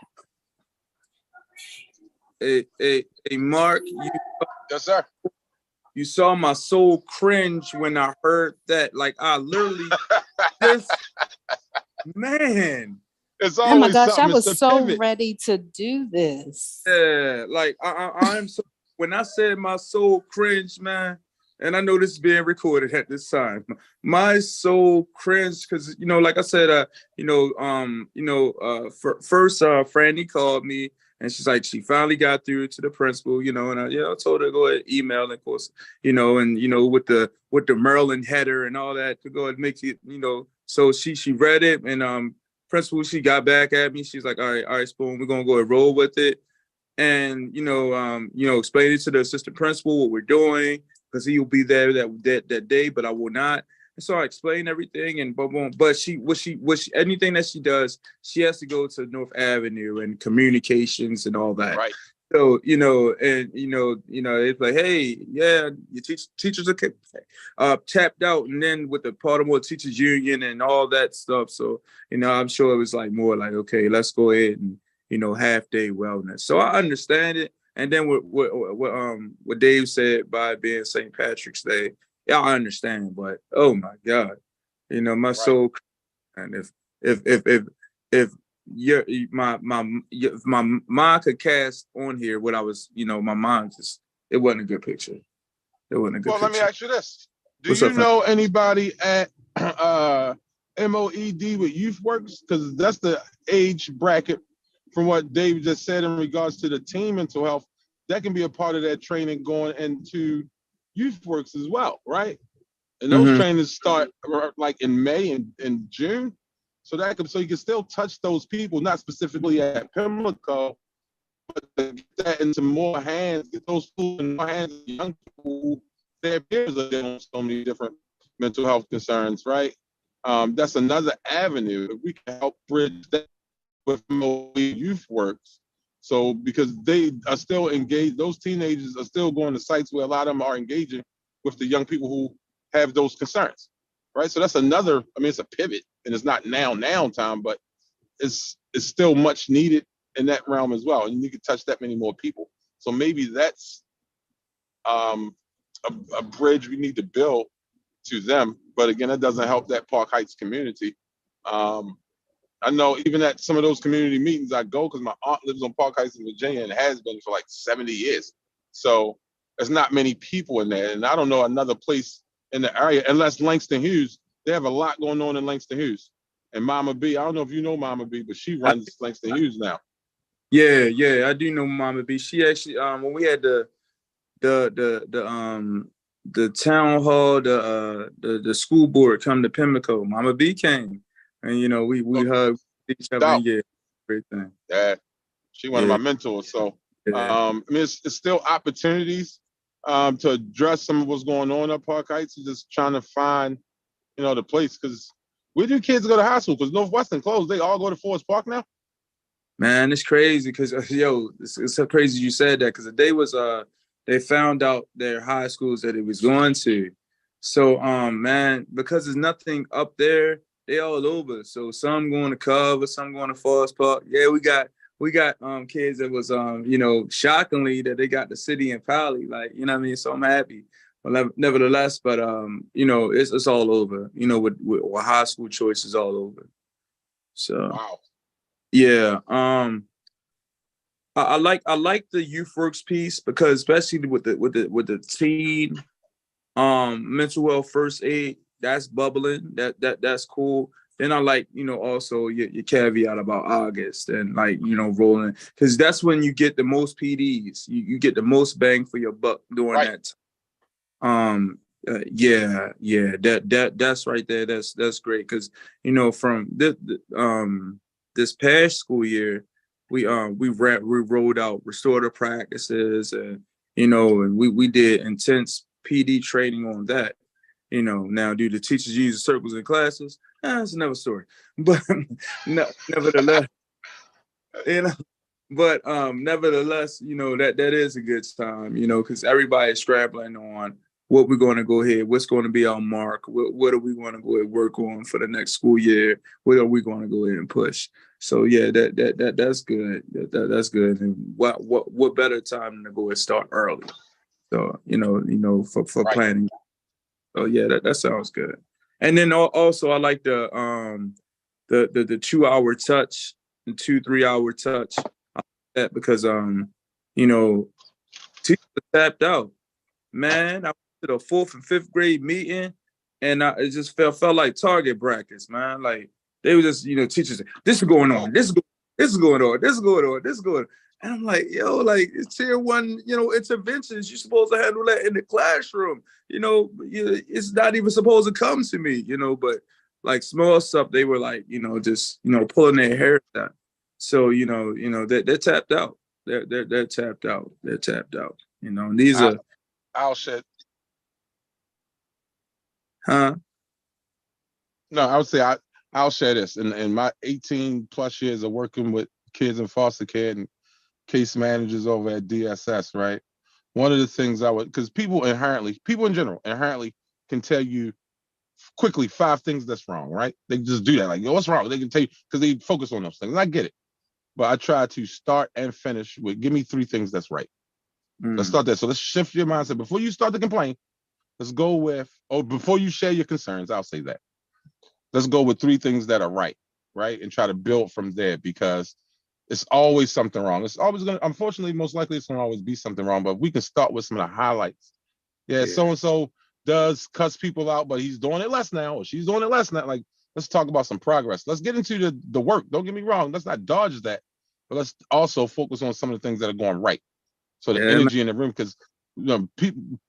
Hey, Mark, Yes, sir. you saw my soul cringe when I heard that. Like, I literally just, man. It's Oh my always gosh, I something. was It's a so pivot. ready to do this. Yeah, like I'm so, when I said my soul cringed, man, and I know this is being recorded at this time, my soul cringed because, you know, like I said, first Franny called me and she's like, she finally got through to the principal, you know, and I told her to go ahead and email, and of course, you know, and you know, with the Maryland header and all that to go ahead and make it, you know, so she read it, and principal, she got back at me. She's like, all right, Spoon, we're gonna go and roll with it. And explain it to the assistant principal what we're doing, because he'll be there that day, but I will not. And so I explained everything, and boom. But anything that she does, she has to go to North Avenue and communications and all that. Right. So, it's like, hey, yeah, your teachers are tapped out, and then with the Baltimore Teachers Union and all that stuff. So, I'm sure it was like more like, okay, let's go ahead and, half day wellness. So I understand it. And then what Dave said by being St. Patrick's Day, yeah, I understand. But oh my God, my soul, and if my mind could cast on here what I was, my mind just, it wasn't a good picture. It wasn't a good picture. Let me ask you this. Do What's you up, know anybody at MOED with Youth Works? Because that's the age bracket from what Dave just said in regards to the teen mental health. That can be a part of that training going into Youth Works as well, right? And those trainings start like in May and June. So you can still touch those people, not specifically at Pimlico, but to get that into more hands, get those people in more hands of young people who their peers are dealing with so many different mental health concerns, right? That's another avenue that we can help bridge that with Youth Works. So because they are still engaged, those teenagers are still going to sites where a lot of them are engaging with the young people who have those concerns, right? So that's another, it's a pivot, and it's not now time, but it's still much needed in that realm as well. And you can touch that many more people. So maybe that's a bridge we need to build to them. But again, that doesn't help that Park Heights community. I know even at some of those community meetings I go, because my aunt lives on Park Heights in Virginia and has been for like 70 years. So there's not many people in there. And I don't know another place in the area, unless Langston Hughes. They have a lot going on in Langston Hughes. And Mama B, I don't know if you know Mama B, but she runs Langston Hughes now. Yeah, I do know Mama B. She actually, when we had the town hall, the school board come to Pimlico, Mama B came, and we hugged each other. And yeah, great thing. Yeah, she one of my mentors. So it's still opportunities to address some of what's going on at Park Heights. And just trying to find, the place, because where do kids go to high school? Because Northwestern closed. They all go to Forest Park now. Man, it's crazy because it's so crazy you said that, because the day was they found out their high schools that it was going to. So man, because there's nothing up there, they all over. So some going to Cover, some going to Forest Park. Yeah, we got kids that was you know, shockingly that they got the city and Pali, like, you know what I mean? So I'm happy. But nevertheless, but you know, it's all over, you know, with high school choices all over. So Wow. yeah. I like the youth works piece, because especially with the teen mental health first aid, that's bubbling. That's cool. Then I like, you know, also your caveat about August and, like, you know, rolling, because that's when you get the most PDs. You get the most bang for your buck doing Right. that. Yeah, that's right there. That's great, because, you know, from this past school year, we rolled out restorative practices, and, you know, and we did intense PD training on that. You know, now do the teachers use circles in classes? That's another story. But nevertheless, you know, but nevertheless, you know, that is a good time, you know, because everybody is scrambling on what we're going to go ahead, what's going to be our mark, what are we going to go ahead and work on for the next school year, what are we going to go ahead and push. So yeah, that's good. That's good. And what better time than to go and start early? So you know for Right. planning. Oh yeah, that sounds good. And then also I like the 2 hour touch and 2-3 hour touch. That because you know, teachers tapped out. Man, I went to the 4th and 5th grade meeting, and it just felt like target brackets, man. Like they were just, you know, teachers, this is going on, this is going on, this is going on, this is going on. And I'm like, yo, like, it's tier 1, you know, interventions. You're supposed to handle that in the classroom. You know, it's not even supposed to come to me, you know, but like small stuff, they were like, you know, just, you know, pulling their hair down. So, you know, they're tapped out. They're tapped out. They're tapped out. You know, and these are, I'll shed. huh? No, I would say I'll share this. In my 18 plus years of working with kids in foster care and case managers over at DSS, right? One of the things because people in general inherently can tell you quickly 5 things that's wrong, right? They just do that, like, yo, what's wrong? They can tell you because they focus on those things. And I get it. But I try to start and finish with, give me 3 things that's right. Let's start there. So let's shift your mindset. Before you start to complain, let's go with, before you share your concerns, I'll say that. Let's go with 3 things that are right? And try to build from there, because it's always something wrong. It's always going to, unfortunately, most likely it's going to always be something wrong, but we can start with some of the highlights. Yeah, so-and-so does cuss people out, but he's doing it less now, or she's doing it less now. Like, let's talk about some progress. Let's get into the work. Don't get me wrong. Let's not dodge that, but let's also focus on some of the things that are going right. So the energy in the room, because, you know,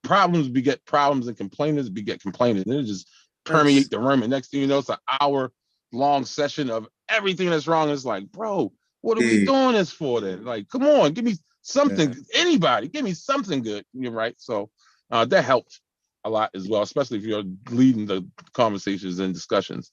problems beget problems, and complainers beget complainers, and it just permeate the room. And next thing you know, it's an hour-long session of everything that's wrong. It's like, bro, what are we doing this for then? Like, come on, give me something. Anybody, give me something good. You're right. So that helped a lot as well, especially if you're leading the conversations and discussions.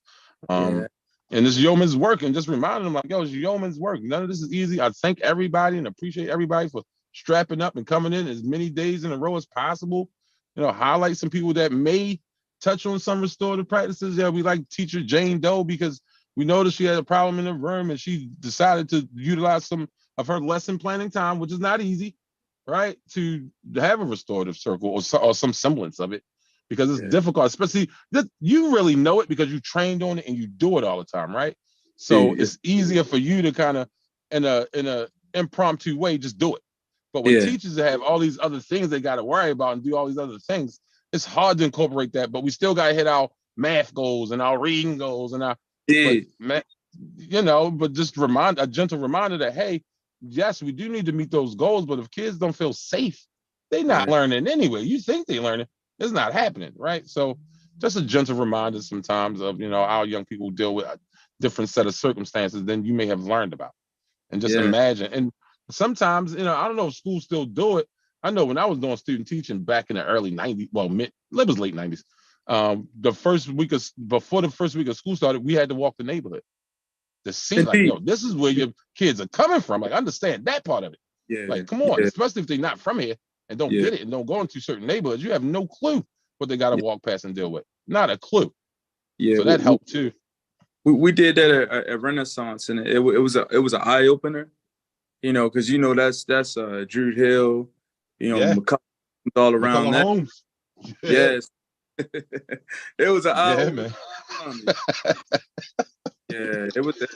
And this yeoman's work, and just reminding them, like, yo, it's yeoman's work. None of this is easy. I thank everybody and appreciate everybody for strapping up and coming in as many days in a row as possible. You know, highlight some people that may touch on some restorative practices. Yeah, we like teacher Jane Doe, because we noticed she had a problem in the room and she decided to utilize some of her lesson planning time, which is not easy, right? To have a restorative circle or some semblance of it, because it's difficult, especially that you really know it because you trained on it and you do it all the time, right? So it's easier for you to kind of, in a impromptu way, just do it. But when teachers have all these other things they got to worry about and do all these other things, it's hard to incorporate that. But we still got to hit our math goals and our reading goals and our, you know, but just a gentle reminder that, hey, yes, we do need to meet those goals. But if kids don't feel safe, they're not learning anyway. You think they're learning, it's not happening, right? So just a gentle reminder sometimes of, you know, our young people deal with a different set of circumstances than you may have learned about. And just imagine. And sometimes, you know, I don't know if schools still do it. I know when I was doing student teaching back in the early 90s, well, it was late 90s. Before the first week of school started, we had to walk the neighborhood to see, like, yo, this is where your kids are coming from. Like, understand that part of it. Like, come on, especially if they're not from here and don't get it and don't go into certain neighborhoods, you have no clue what they got to walk past and deal with. Not a clue. Yeah, So that helped too. We did that at Renaissance, and it was an eye opener, you know, because you know that's Drew Hill, you know, Yeah. McCullough all around McCullough that. Holmes. Yes, it was an eye Yeah, opener. man. Yeah, it was a,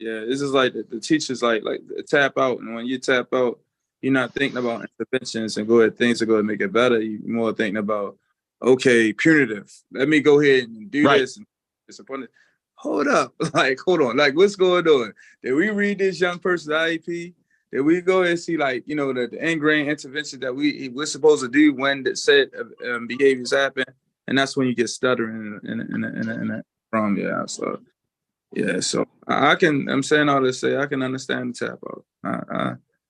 yeah. This is like the teachers like tap out, and when you tap out, you're not thinking about interventions and things are going to make it better. You're more thinking about, okay, punitive. Let me go ahead and do this and disappointed. Hold up, like hold on, like what's going on? Did we read this young person's IEP? Did we go and see like the ingrained intervention that we're supposed to do when the said behaviors happen? And that's when you get stuttering from So yeah, so I'm saying all this say I can understand the tap out.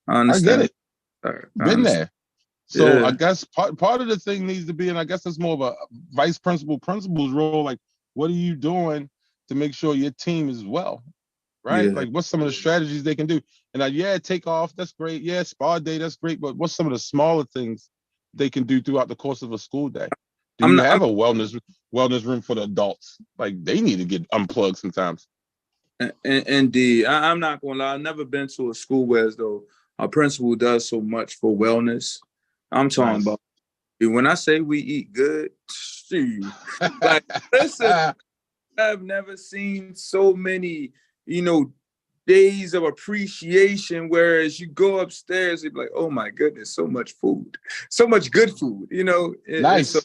I understand. I get it. I Been understand. there. So Yeah. I guess part of the thing needs to be, and I guess it's more of a vice principal's role. Like, what are you doing to make sure your team is well, right? Yeah. Like, what's some of the strategies they can do? And take off, that's great. Yeah, spa day, that's great. But what's some of the smaller things they can do throughout the course of a school day? Do you have a wellness room for the adults? Like, they need to get unplugged sometimes. Indeed, I'm not gonna lie. I've never been to a school where as though our principal does so much for wellness. I'm talking about when I say we eat good, like listen, I've never seen so many, days of appreciation. Whereas you go upstairs, you're like, oh my goodness, so much food, so much good food. Nice.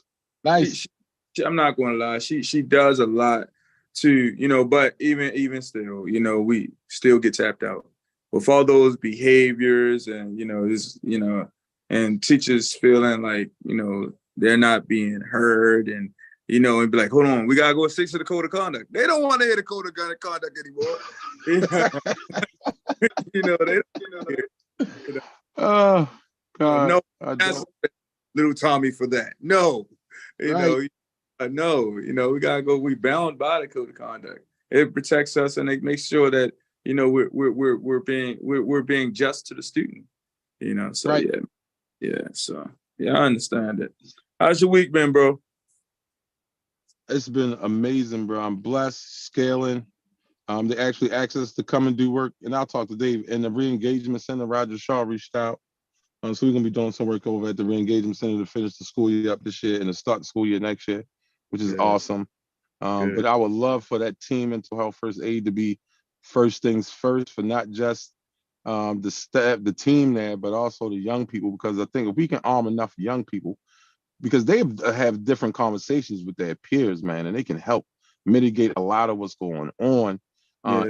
I'm not gonna lie. She does a lot to, but even still, we still get tapped out with all those behaviors and and teachers feeling like they're not being heard and and be like, hold on, we gotta go 6 to the code of conduct. They don't want to hear the code of conduct anymore. Oh God. No, that's little Tommy for that. No, no, we gotta go. We bound by the code of conduct. It protects us and it makes sure that we're being just to the student. So So I understand it. How's your week been, bro? It's been amazing, bro. I'm blessed, scaling. They actually asked us to come and do work, and I'll talk to Dave. In the re-engagement center, Roger Shaw reached out. So we're gonna be doing some work over at the re-engagement center to finish the school year up this year and to start the school year next year, which is awesome. But I would love for that team mental health first aid to be first things first for not just the staff, the team there, but also the young people, because I think if we can arm enough young people, because they have different conversations with their peers, man, and they can help mitigate a lot of what's going on,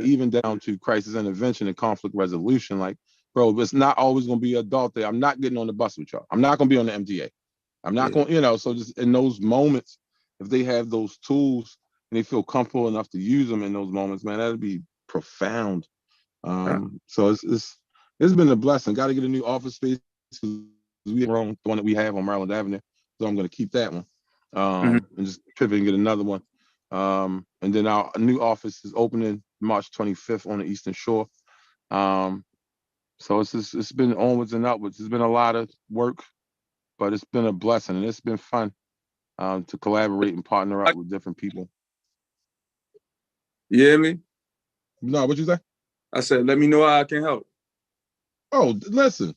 even down to crisis intervention and conflict resolution. Like, bro, it's not always going to be adult day. I'm not getting on the bus with y'all. I'm not going to be on the MTA. I'm not going, so just in those moments, if they have those tools and they feel comfortable enough to use them in those moments, man, that'd be profound. So it's been a blessing. Got to get a new office space because we own the one that we have on Maryland Avenue. So I'm going to keep that one and just pivot and get another one. And then our new office is opening March 25th on the Eastern Shore. So it's been onwards and upwards. It's been a lot of work, but it's been a blessing and it's been fun to collaborate and partner up with different people. You hear me? No, what you say? I said, let me know how I can help. Oh, listen.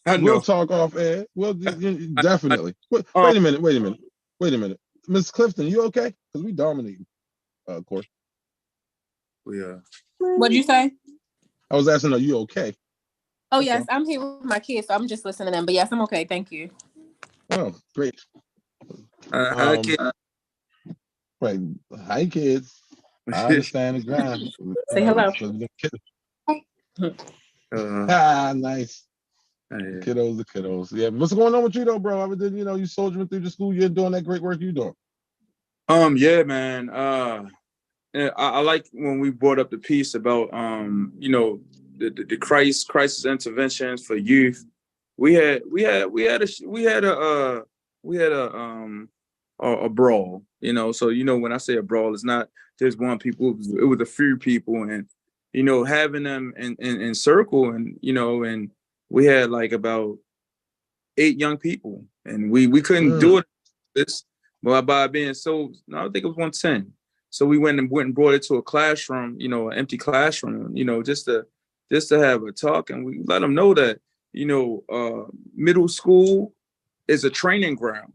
We'll talk off air. Well, definitely. Wait a minute. Miss Clifton, you okay? Because we dominating, of course. Yeah. What'd you say? I was asking, are you okay? Oh, yes, I'm here with my kids, so I'm just listening to them. But yes, I'm okay. Thank you. Oh, great. Hi, kids. Right. Hi, kids. I understand the grind. Say hello. Nice. Kiddos, the kiddos. Yeah. What's going on with you though, bro? Other than you soldiering through the school, you're doing that great work you doing. Yeah, man. I like when we brought up the piece about the crisis interventions for youth. We had a brawl. So when I say a brawl, it's not just one people. It was a few people, and having them in circle, and and we had like about 8 young people, and we couldn't do it this, but by being so, no, I think it was 110. So we went and brought it to a classroom, you know, an empty classroom, you know, just to have a talk, and we let them know that, you know, middle school is a training ground,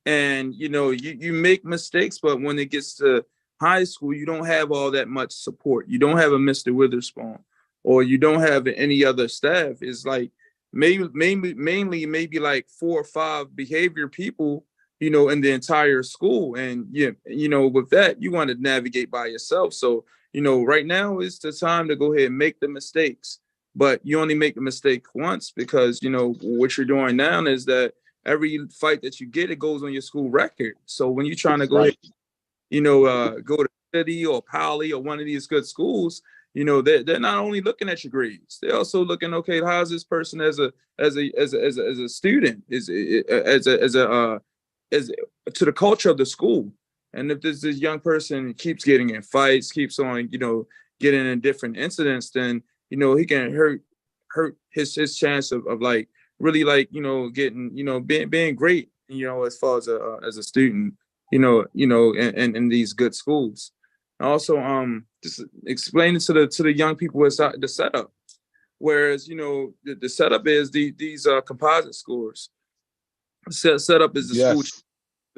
and you know, you make mistakes, but when it gets to high school, you don't have all that much support. You don't have a Mr. Witherspoon, or you don't have any other staff. It's like mainly maybe like 4 or 5 behavior people, you know, in the entire school. And yeah, you know, with that, you want to navigate by yourself. So, you know, right now is the time to go ahead and make the mistakes, but you only make the mistake once, because, you know, what you're doing now is that every fight that you get, it goes on your school record. So when you're trying to go ahead, you know, go to City or Poly or one of these good schools, you know, they're not only looking at your grades, they're also looking, okay, how's this person as a student, as to the culture of the school. And if this young person keeps getting in fights, keeps on, you know, getting in different incidents, then, you know, he can hurt his chance of like really, like, you know, getting, you know, being great, you know, as far as a student, you know, in these good schools. Also, just explaining to the young people what's the setup. Whereas, you know, the setup is these composite scores. Setup is the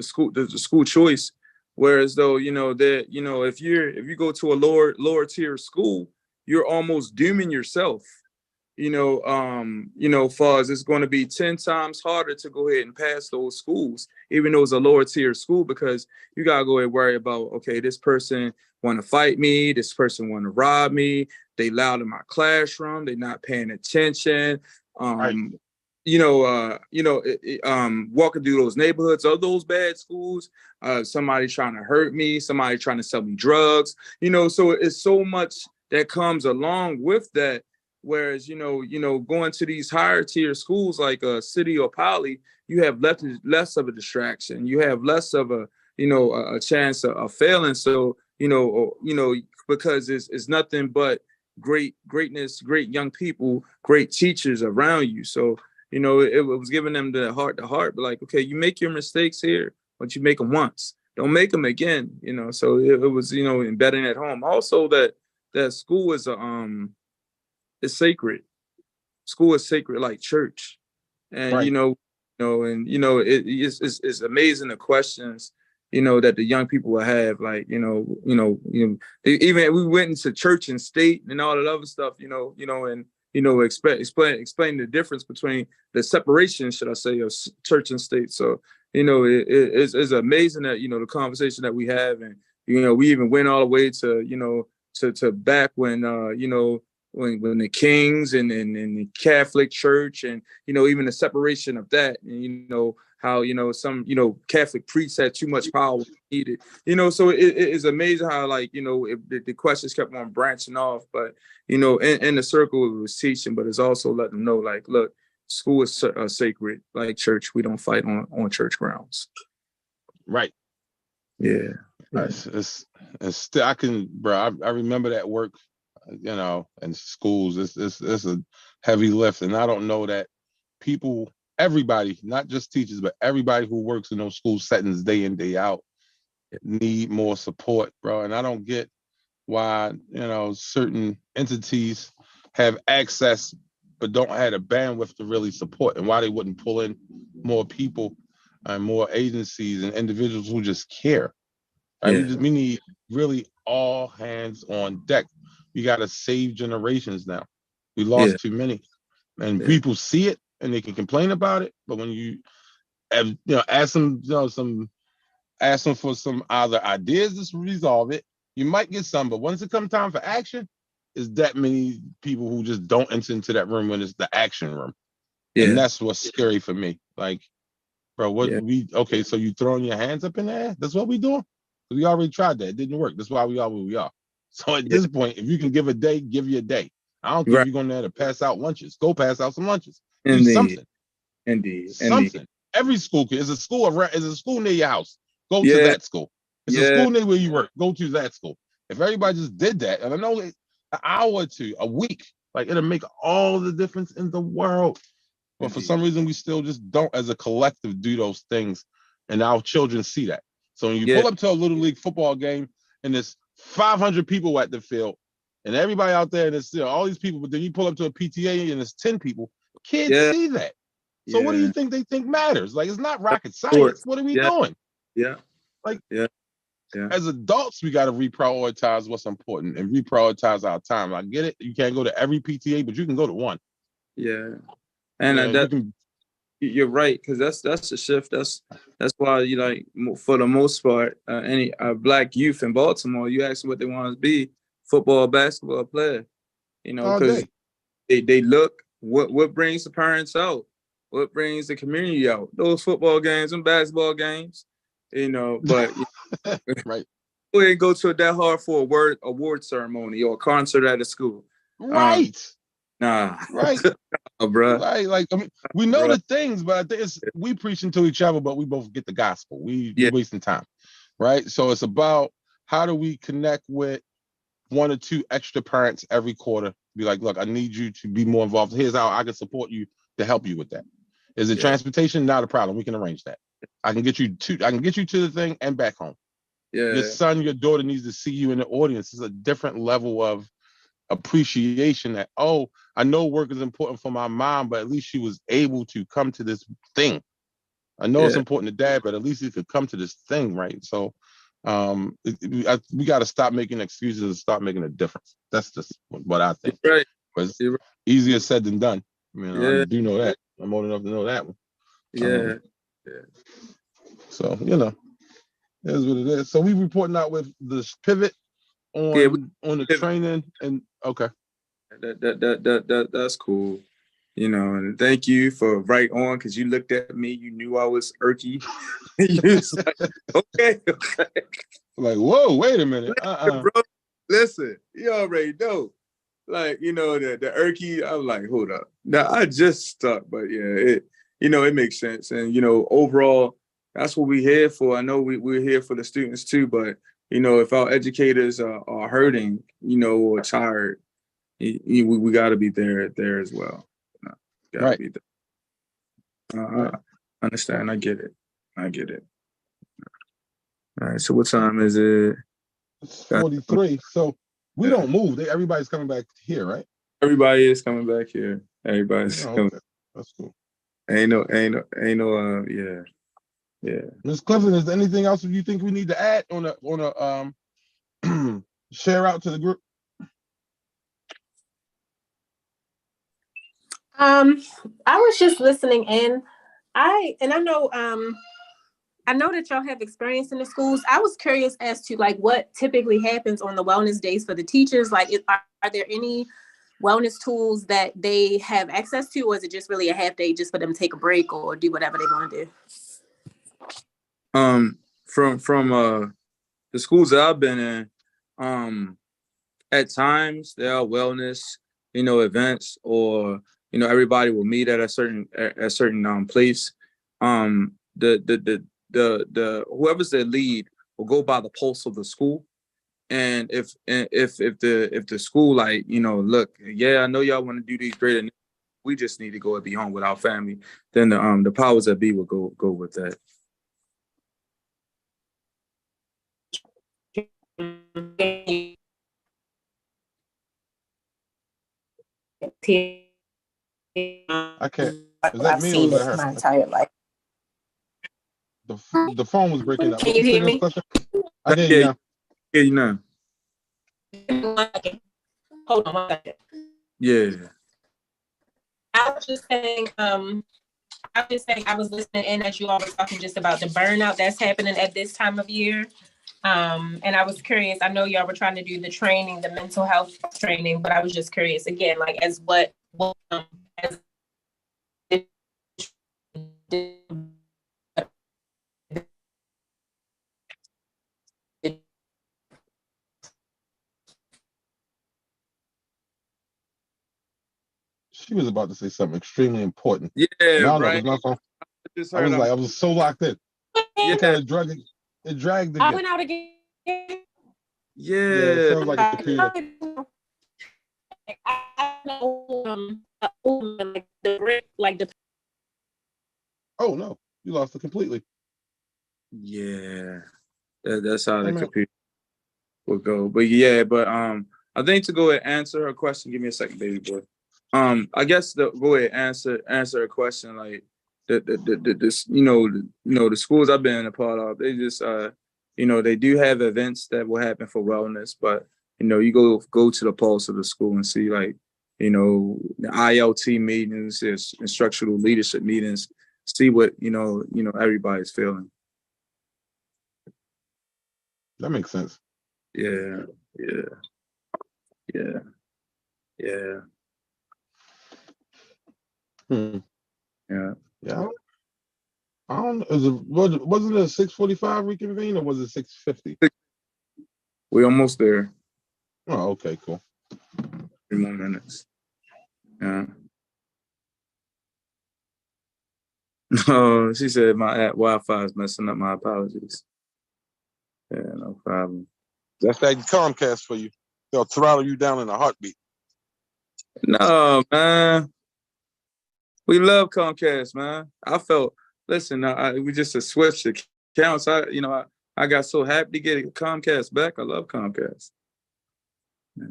school choice. Whereas though, you know, that, you know, if you go to a lower tier school, you're almost dooming yourself. You know, far as it's going to be 10 times harder to go ahead and pass those schools, even though it's a lower tier school, because you gotta go ahead and worry about, okay, this person want to fight me, this person want to rob me, they loud in my classroom, they not paying attention. Walking through those neighborhoods of those bad schools, somebody trying to hurt me, somebody trying to sell me drugs, you know, so it's so much that comes along with that. Whereas, you know, going to these higher tier schools like City or Poly, you have less of a distraction. You have less of a chance of failing. So, you know, because it's nothing but greatness, great young people, great teachers around you. So, you know, it was giving them the heart to heart, but like, okay, you make your mistakes here, but you make them once. Don't make them again, you know. So it was, you know, embedding at home. Also that school is it's sacred. School is sacred like church. And it's amazing the questions, you know, that the young people will have. Like, even we went into church and state and all that other stuff, explain the difference between the separation, should I say, of church and state. So, you know, it's amazing that, you know, the conversation that we have. And, you know, we even went all the way to, you know, to back when, when the Kings and the Catholic Church, and, you know, even the separation of that, and, you know, how, you know, some, you know, Catholic priests had too much power needed, you know. So it is amazing how, like, you know, the questions kept on branching off, but, you know, in the circle it was teaching, but it's also letting them know, like, look, school is sacred like church. We don't fight on church grounds. Right. Yeah. It's still, I remember that work, you know, in schools. It's a heavy lift, and I don't know that people, everybody, not just teachers, but everybody who works in those school settings day in, day out, need more support, bro. And I don't get why, you know, certain entities have access but don't have the bandwidth to really support, and why they wouldn't pull in more people and more agencies and individuals who just care. Right? We need really all hands on deck. We got to save generations now. We lost too many, and people see it and they can complain about it. But when you have, you know, ask them for some other ideas to resolve it, you might get some. But once it comes time for action, is that many people who just don't enter into that room when it's the action room. And that's what's scary for me. Like, bro, okay, so you throwing your hands up in the air? That's what we doing? We already tried that. It didn't work. That's why we are where we are. So at this point, if you can give a day, give you a day. I don't care if you're going there to pass out lunches. Go pass out some lunches. Do something. Indeed. Something. Every school is a school near your house. Go to that school. It's a school near where you work. Go to that school. If everybody just did that, and I know an hour or two a week, like, it'll make all the difference in the world. But for some reason, we still just don't, as a collective, do those things and our children see that. So when you Yeah. pull up to a little league football game and there's 500 people at the field, and everybody out there, and it's all these people, but then you pull up to a PTA and there's 10 people, kids Yeah. see that. So what do you Yeah. think they think matters? Like, it's not rocket Of course. science. What are we Yeah. doing? Yeah. Like, Yeah. Yeah. as adults, we got to reprioritize what's important and reprioritize our time. I get it. You can't go to every PTA, but you can go to one. Yeah. And You know, that you can, you're right, because that's the shift. That's why you like for the most part, any Black youth in Baltimore, you ask them what they want to be, football, basketball player. You know, all because day. they look what brings the parents out, what brings the community out. Those football games and basketball games, you know. But Right. go ahead and go to that hard for award ceremony or a concert at a school. Right. Nah, Right. oh, bruh. Right. Like, I mean, we know Bruh. the things, but I think it's we preaching to each other, but we both get the gospel. We wasting time. Right. So it's about how do we connect with one or two extra parents every quarter. Be like, look, I need you to be more involved. Here's how I can support you to help you with that. Is it transportation? Not a problem. We can arrange that. I can get you to the thing and back home. Yeah. Your son, your daughter needs to see you in the audience. It's a different level of appreciation that, oh, I know work is important for my mom, but at least she was able to come to this thing. I know it's important to dad, but at least he could come to this thing, right? So we got to stop making excuses and start making a difference. That's just what I think. Right. It's easier said than done. I mean, I Yeah. do know that. I'm old enough to know that one. Yeah. So, you know, it is what it is. So we reporting out with this pivot on the training and okay. That's cool. You know, and thank you for right on, because you looked at me, you knew I was irky. You was like, okay. Like, whoa, wait a minute. Bro, listen, you already know. Like, you know, the irky, I was like, hold up. Now I just stuck, but yeah, it makes sense. And overall, that's what we're here for. I know we're here for the students too, but if our educators are hurting, or tired, we got to be there as well. Gotta be there. I understand. I get it. All right. So what time is it? It's 43. So we don't move. Everybody's coming back here, right? Everybody is coming back here. Everybody's coming. Okay. That's cool. Ain't no. Yeah. Ms. Clifton, is there anything else you think we need to add on a share out to the group? I was just listening in. I know that y'all have experience in the schools. I was curious as to like what typically happens on the wellness days for the teachers. Like, are there any wellness tools that they have access to, or is it just really a half day just for them to take a break or do whatever they want to do? From the schools that I've been in, at times there are wellness, events, or everybody will meet at a certain place. The whoever's their lead will go by the pulse of the school, and if the school look, I know y'all want to do these great, we just need to go and be home with our family, then the powers that be will go with that. I can't. Is that me or is that her? My entire life. The phone was breaking up. Can you hear me? I can hear you now. Yeah, you know. Hold on 1 second. Yeah. I was just saying, I was listening in as you all were talking just about the burnout that's happening at this time of year. And I was curious, I know y'all were trying to do the training, the mental health training, but I was just curious again, like as as She was about to say something extremely important. Yeah, no, right. No, it was my phone. I was so locked in. It dragged again. I went out again. Yeah, it sounds like a computer. Oh no, you lost it completely. Yeah, that's how the Amen. computer would go. But yeah, I think to go ahead and answer her question, give me a second, baby boy. I guess go ahead and answer her question, like this, the schools I've been a part of, they just they do have events that will happen for wellness, but you go to the pulse of the school and see, like, the ILT meetings, there's instructional leadership meetings, see what everybody's feeling. That makes sense. Yeah, yeah. Yeah. Yeah. I don't. Wasn't it 6:45 reconvene or was it 6:50? We almost there. Oh, okay, cool. 3 more minutes. Yeah. No, she said my Wi-Fi is messing up. My apologies. Yeah, no problem. That's that Comcast for you. They'll throttle you down in a heartbeat. No, man. We love Comcast, man. Listen, we just switched the accounts. I got so happy to get Comcast back. I love Comcast. Yeah.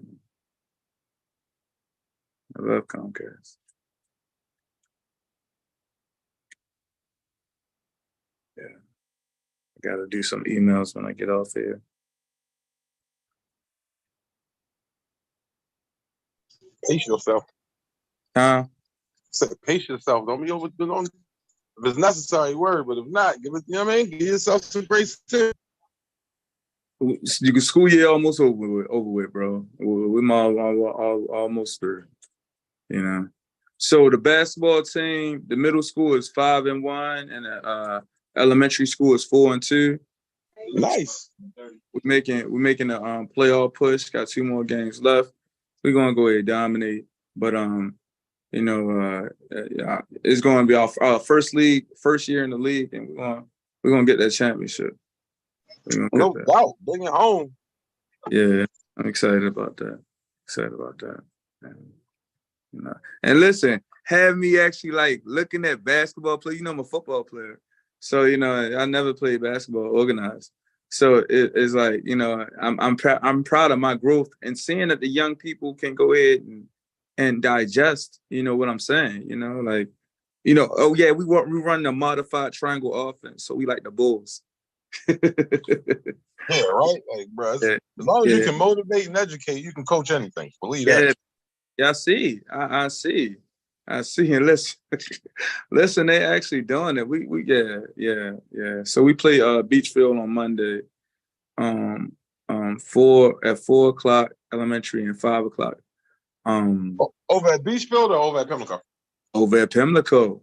I love Comcast. Yeah. I got to do some emails when I get off here. Pace yourself. Huh? Say, pace yourself. Don't be overdoing. If it's necessary, word. But if not, give it. You know what I mean? Give yourself some grace too. School year almost over with, bro. We're almost through. So the basketball team, the middle school is 5-1, and the elementary school is 4-2. Nice. We're making a playoff push. Got 2 more games left. We're gonna go ahead and dominate. But it's gonna be our first year in the league, and we're gonna get that championship. No doubt. Bring it home. Yeah, I'm excited about that. And listen, have me actually like looking at basketball play. I'm a football player, so I never played basketball organized. So it's like I'm proud of my growth and seeing that the young people can go ahead and digest. What I'm saying. Oh yeah, we run the modified triangle offense, so we like the Bulls. Yeah, right. Like, bro, as long as you can motivate and educate, you can coach anything. Believe that. Yeah, I see. I see. And listen, they actually doing it. We yeah. So we play Beachfield on Monday. 4 o'clock elementary and 5 o'clock. Over at Beachfield or over at Pimlico? Over at Pimlico.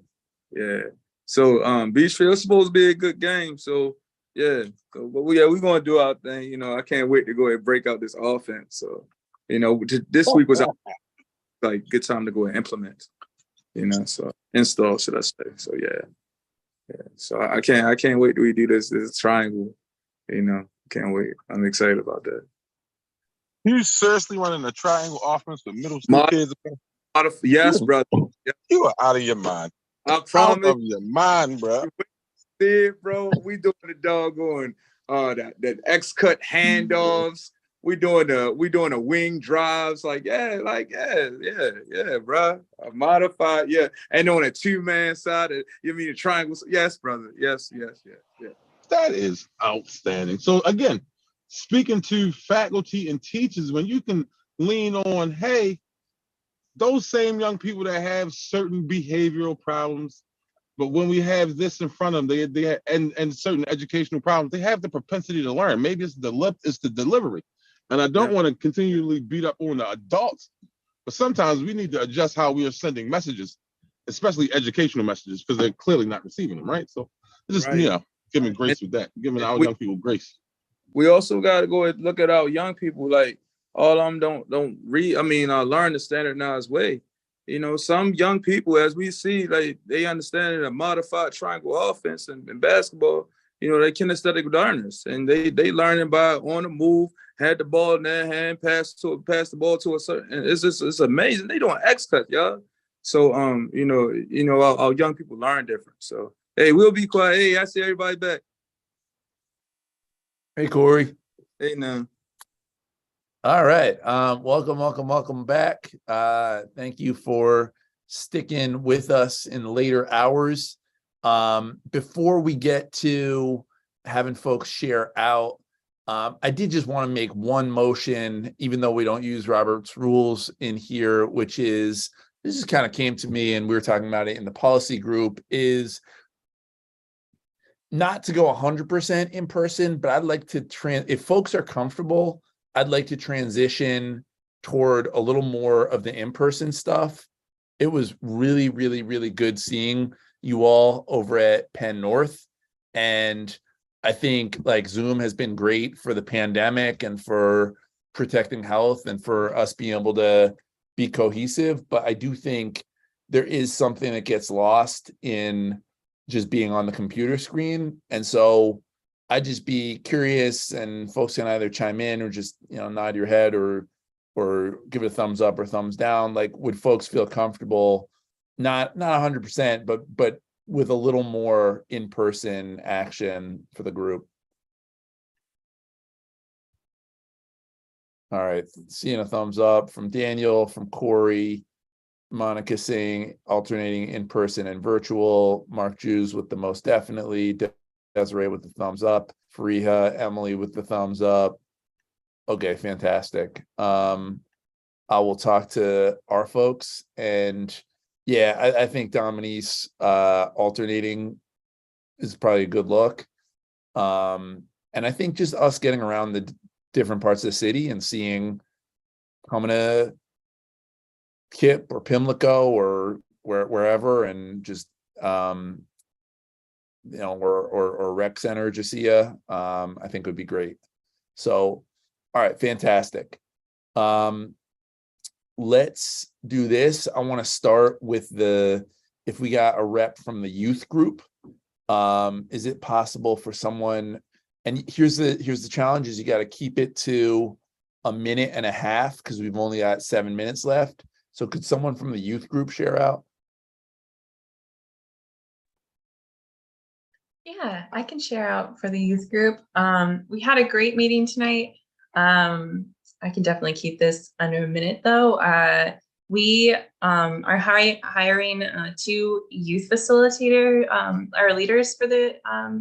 Yeah. So Beachfield's supposed to be a good game. So yeah. But we're gonna do our thing. I can't wait to go ahead and break out this offense. So, this week was like good time to go and implement. So install, should I say. So yeah. So I can't wait till we do this triangle. Can't wait. I'm excited about that. You seriously running a triangle offense with middle school kids? Yes, brother. You are out of your mind. I promise. Out of your mind, bro. See, bro, we doing the doggone that X-cut handoffs. We doing the wing drives. Yeah, bro. A modified, yeah. And on a 2-man side, you mean a triangle? Yes, brother. Yes. That is outstanding. So again, speaking to faculty and teachers, when you can lean on, hey, those same young people that have certain behavioral problems, but when we have this in front of them, they and certain educational problems, they have the propensity to learn. Maybe it's the delivery. And I don't want to continually beat up on the adults, but sometimes we need to adjust how we are sending messages, especially educational messages, because they're clearly not receiving them, right? So just giving grace with that, giving our young people grace. We also got to go and look at our young people. Like, all of them don't read. Learn the standardized way. Some young people, as we see, like, they understand a modified triangle offense and basketball. They kinesthetic learners, and they learning by on the move, had the ball in their hand, pass the ball to a certain. And it's amazing. They doing X-cut, y'all. So our young people learn different. So hey, we'll be quiet. Hey, I see everybody back. Hey, Corey. Hey, now. All right. Welcome back. Thank you for sticking with us in later hours. Before we get to having folks share out, I did just want to make one motion, even though we don't use Robert's rules in here, which is, this just kind of came to me and we were talking about it in the policy group, is not to go 100% in person, but I'd like to if folks are comfortable, I'd like to transition toward a little more of the in-person stuff. It was really, really, really good seeing you all over at Penn North. And I think like Zoom has been great for the pandemic and for protecting health and for us being able to be cohesive. But I do think there is something that gets lost in just being on the computer screen. And so I'd just be curious, and folks can either chime in or just, nod your head or give it a thumbs up or thumbs down. Like, would folks feel comfortable, not 100%, but with a little more in-person action for the group? All right, seeing a thumbs up from Daniel, from Corey, Monica saying alternating in-person and virtual, Mark Jews with the most definitely, Desiree with the thumbs up, Fariha, Emily with the thumbs up. Okay, fantastic. I will talk to our folks, and yeah, I think Dominique's alternating is probably a good look. And I think just us getting around the different parts of the city and seeing, coming to KIPP or Pimlico or wherever, and just or Rec Center, Jasia, I think would be great. So, all right, fantastic. Let's do this. I want to start with if we got a rep from the youth group. Is it possible for someone, and here's the challenge, is you got to keep it to a minute and a half because we've only got 7 minutes left. So could someone from the youth group share out? Yeah, I can share out for the youth group. We had a great meeting tonight. I can definitely keep this under a minute though. We are hiring 2 youth facilitator, our leaders for the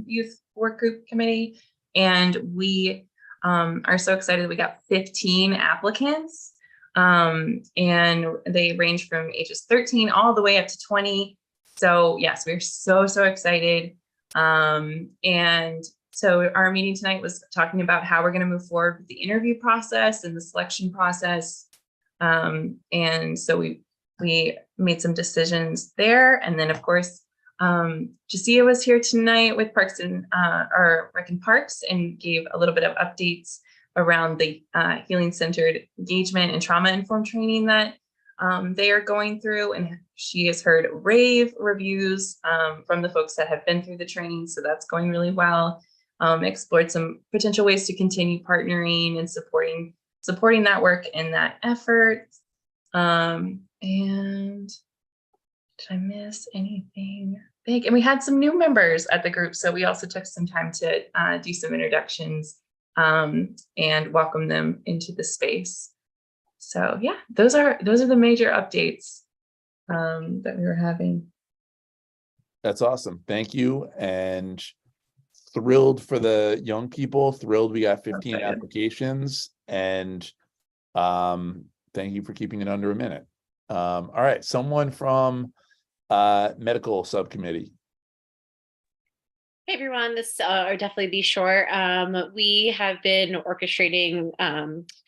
youth work group committee. And we are so excited. We got 15 applicants, and they range from ages 13 all the way up to 20. So yes, we're so excited. And so our meeting tonight was talking about how we're going to move forward with the interview process and the selection process. And so we made some decisions there. And then of course, Jasia was here tonight with Parks and our Rec and Parks, and gave a little bit of updates around the healing centered engagement and trauma informed training that they are going through. And she has heard rave reviews from the folks that have been through the training. So that's going really well. Explored some potential ways to continue partnering and supporting that work and that effort. And did I miss anything big? And we had some new members at the group. So we also took some time to do some introductions and welcome them into the space. So yeah, those are the major updates that we were having. That's awesome. Thank you. And thrilled for the young people, thrilled we got 15 applications, and thank you for keeping it under a minute. All right, someone from medical subcommittee. Hey everyone, this will definitely be short. We have been orchestrating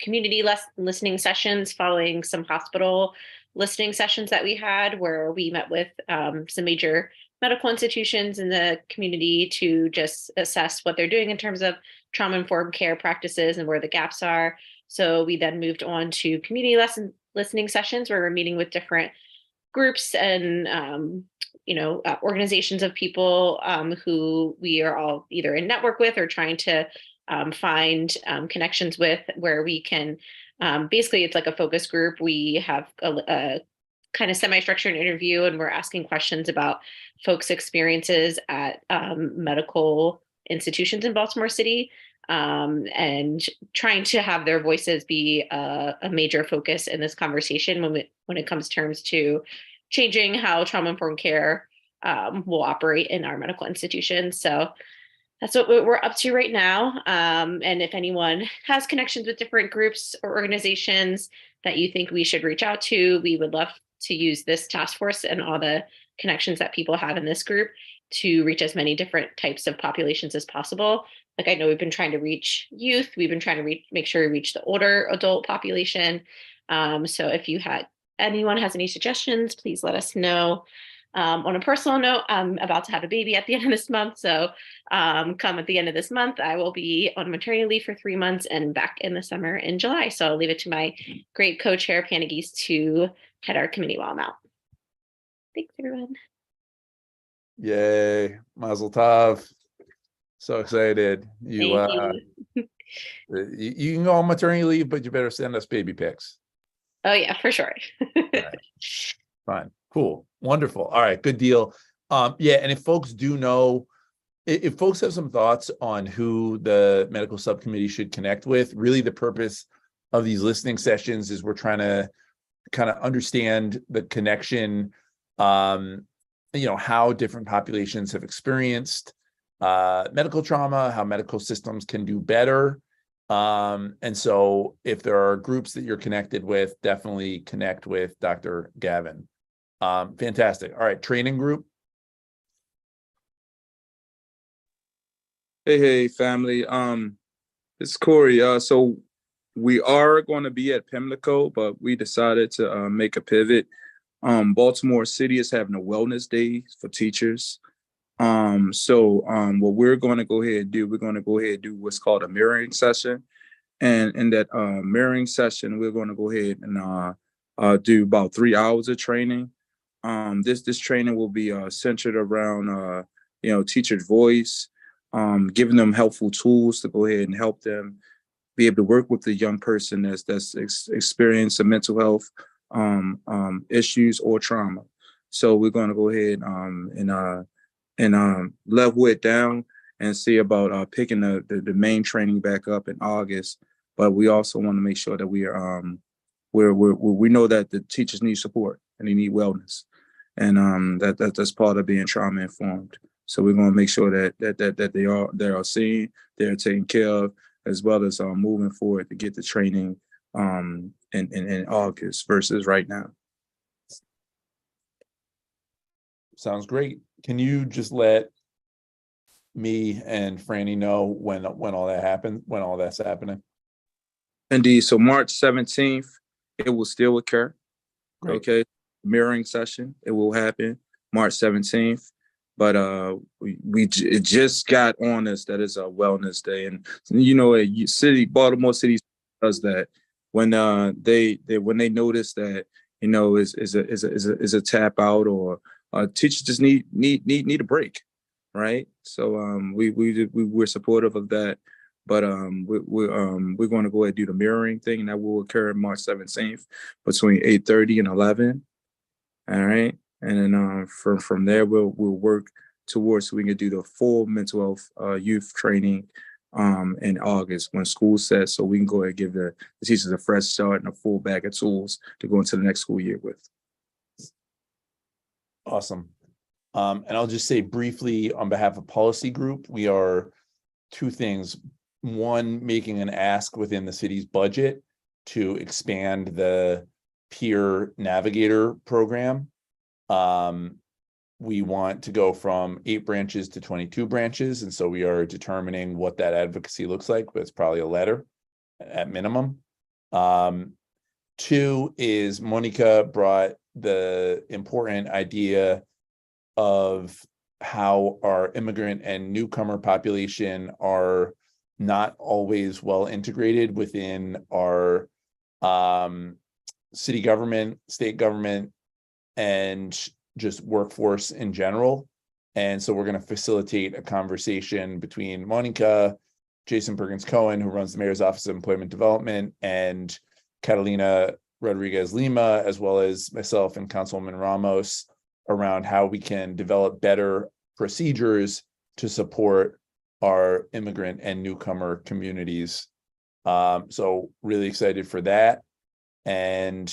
community listening sessions following some hospital listening sessions that we had, where we met with some major medical institutions in the community to just assess what they're doing in terms of trauma-informed care practices and where the gaps are. So we then moved on to community listening sessions, where we're meeting with different groups and organizations of people who we are all either in network with or trying to find connections with, where we can basically, it's like a focus group. We have a kind of semi-structured interview, and we're asking questions about folks' experiences at medical institutions in Baltimore City. and trying to have their voices be a major focus in this conversation when it comes terms to changing how trauma-informed care will operate in our medical institutions. So that's what we're up to right now. And if anyone has connections with different groups or organizations that you think we should reach out to, we would love to use this task force and all the connections that people have in this group to reach as many different types of populations as possible. Like I know we've been trying to reach youth, we've been trying to make sure we reach the older adult population. So if anyone has any suggestions, please let us know. On a personal note, I'm about to have a baby at the end of this month. So come at the end of this month, I will be on maternity leave for 3 months and back in the summer in July. So I'll leave it to my great co-chair, Panagis, to head our committee while I'm out. Thanks, everyone. Yay, Mazel Tov. So excited. You can go on maternity leave, but you better send us baby pics. Oh yeah, for sure. Fine. Cool. Wonderful. All right. Good deal. Yeah. And if folks do know, if folks have some thoughts on who the medical subcommittee should connect with, really the purpose of these listening sessions is we're trying to kind of understand the connection, how different populations have experienced medical trauma, how medical systems can do better. And so if there are groups that you're connected with, definitely connect with Dr. Gavin. Fantastic. All right, training group. Hey, family. It's Corey. So we are going to be at Pimlico, but we decided to make a pivot. Baltimore City is having a wellness day for teachers. So what we're going to go ahead and do, we're going to go ahead and do what's called a mirroring session. And in that mirroring session, we're going to go ahead and do about 3 hours of training. This training will be centered around teacher's voice, giving them helpful tools to go ahead and help them be able to work with the young person that's experiencing mental health issues or trauma. So we're going to go ahead and level it down and see about picking the main training back up in August. But we also want to make sure that we know that the teachers need support and they need wellness, and that's part of being trauma informed. So we're going to make sure that they are seen, they're taken care of, as well as moving forward to get the training in August versus right now. Sounds great. Can you just let me and Franny know when all that happened, when all that's happening? Indeed. So March 17th, it will still occur. Great. Okay. Mirroring session. It will happen March 17th. But it just got on us that it's a wellness day. And Baltimore City does that when they notice that, is a tap out, or teachers just need a break. Right. So we're supportive of that. But we're going to go ahead and do the mirroring thing, and that will occur March 17th between 8:30 and 11. All right. And then from there, we'll work towards so we can do the full mental health youth training in August when school sets, so we can go ahead and give the teachers a fresh start and a full bag of tools to go into the next school year with. Awesome. And I'll just say briefly on behalf of Policy Group, we are two things. One, making an ask within the city's budget to expand the peer navigator program. We want to go from 8 branches to 22 branches. And so we are determining what that advocacy looks like, but it's probably a letter at minimum. 2 is Monica brought the important idea of how our immigrant and newcomer population are not always well integrated within our city government, state government, and just workforce in general. And so we're going to facilitate a conversation between Monica, Jason Perkins Cohen, who runs the Mayor's Office of Employment Development, and Catalina Rodriguez Lima, as well as myself and Councilwoman Ramos, around how we can develop better procedures to support our immigrant and newcomer communities. So really excited for that. And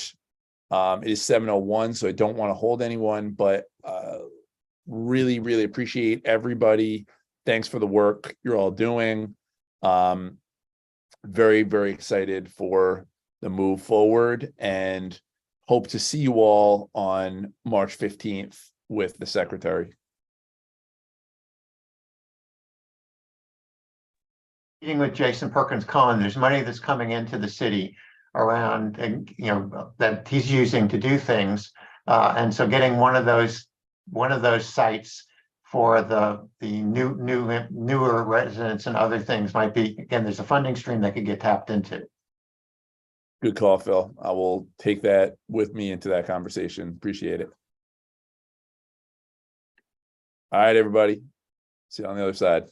it is 7:01, so I don't want to hold anyone, but really, really appreciate everybody. Thanks for the work you're all doing. Very, very excited for the move forward and hope to see you all on March 15th with the secretary. Meeting with Jason Perkins Cohen, there's money that's coming into the city around, and that he's using to do things. And so getting one of those sites for the newer residents and other things might be, again, there's a funding stream that could get tapped into. Good call, Phil. I will take that with me into that conversation. Appreciate it. All right, everybody. See you on the other side.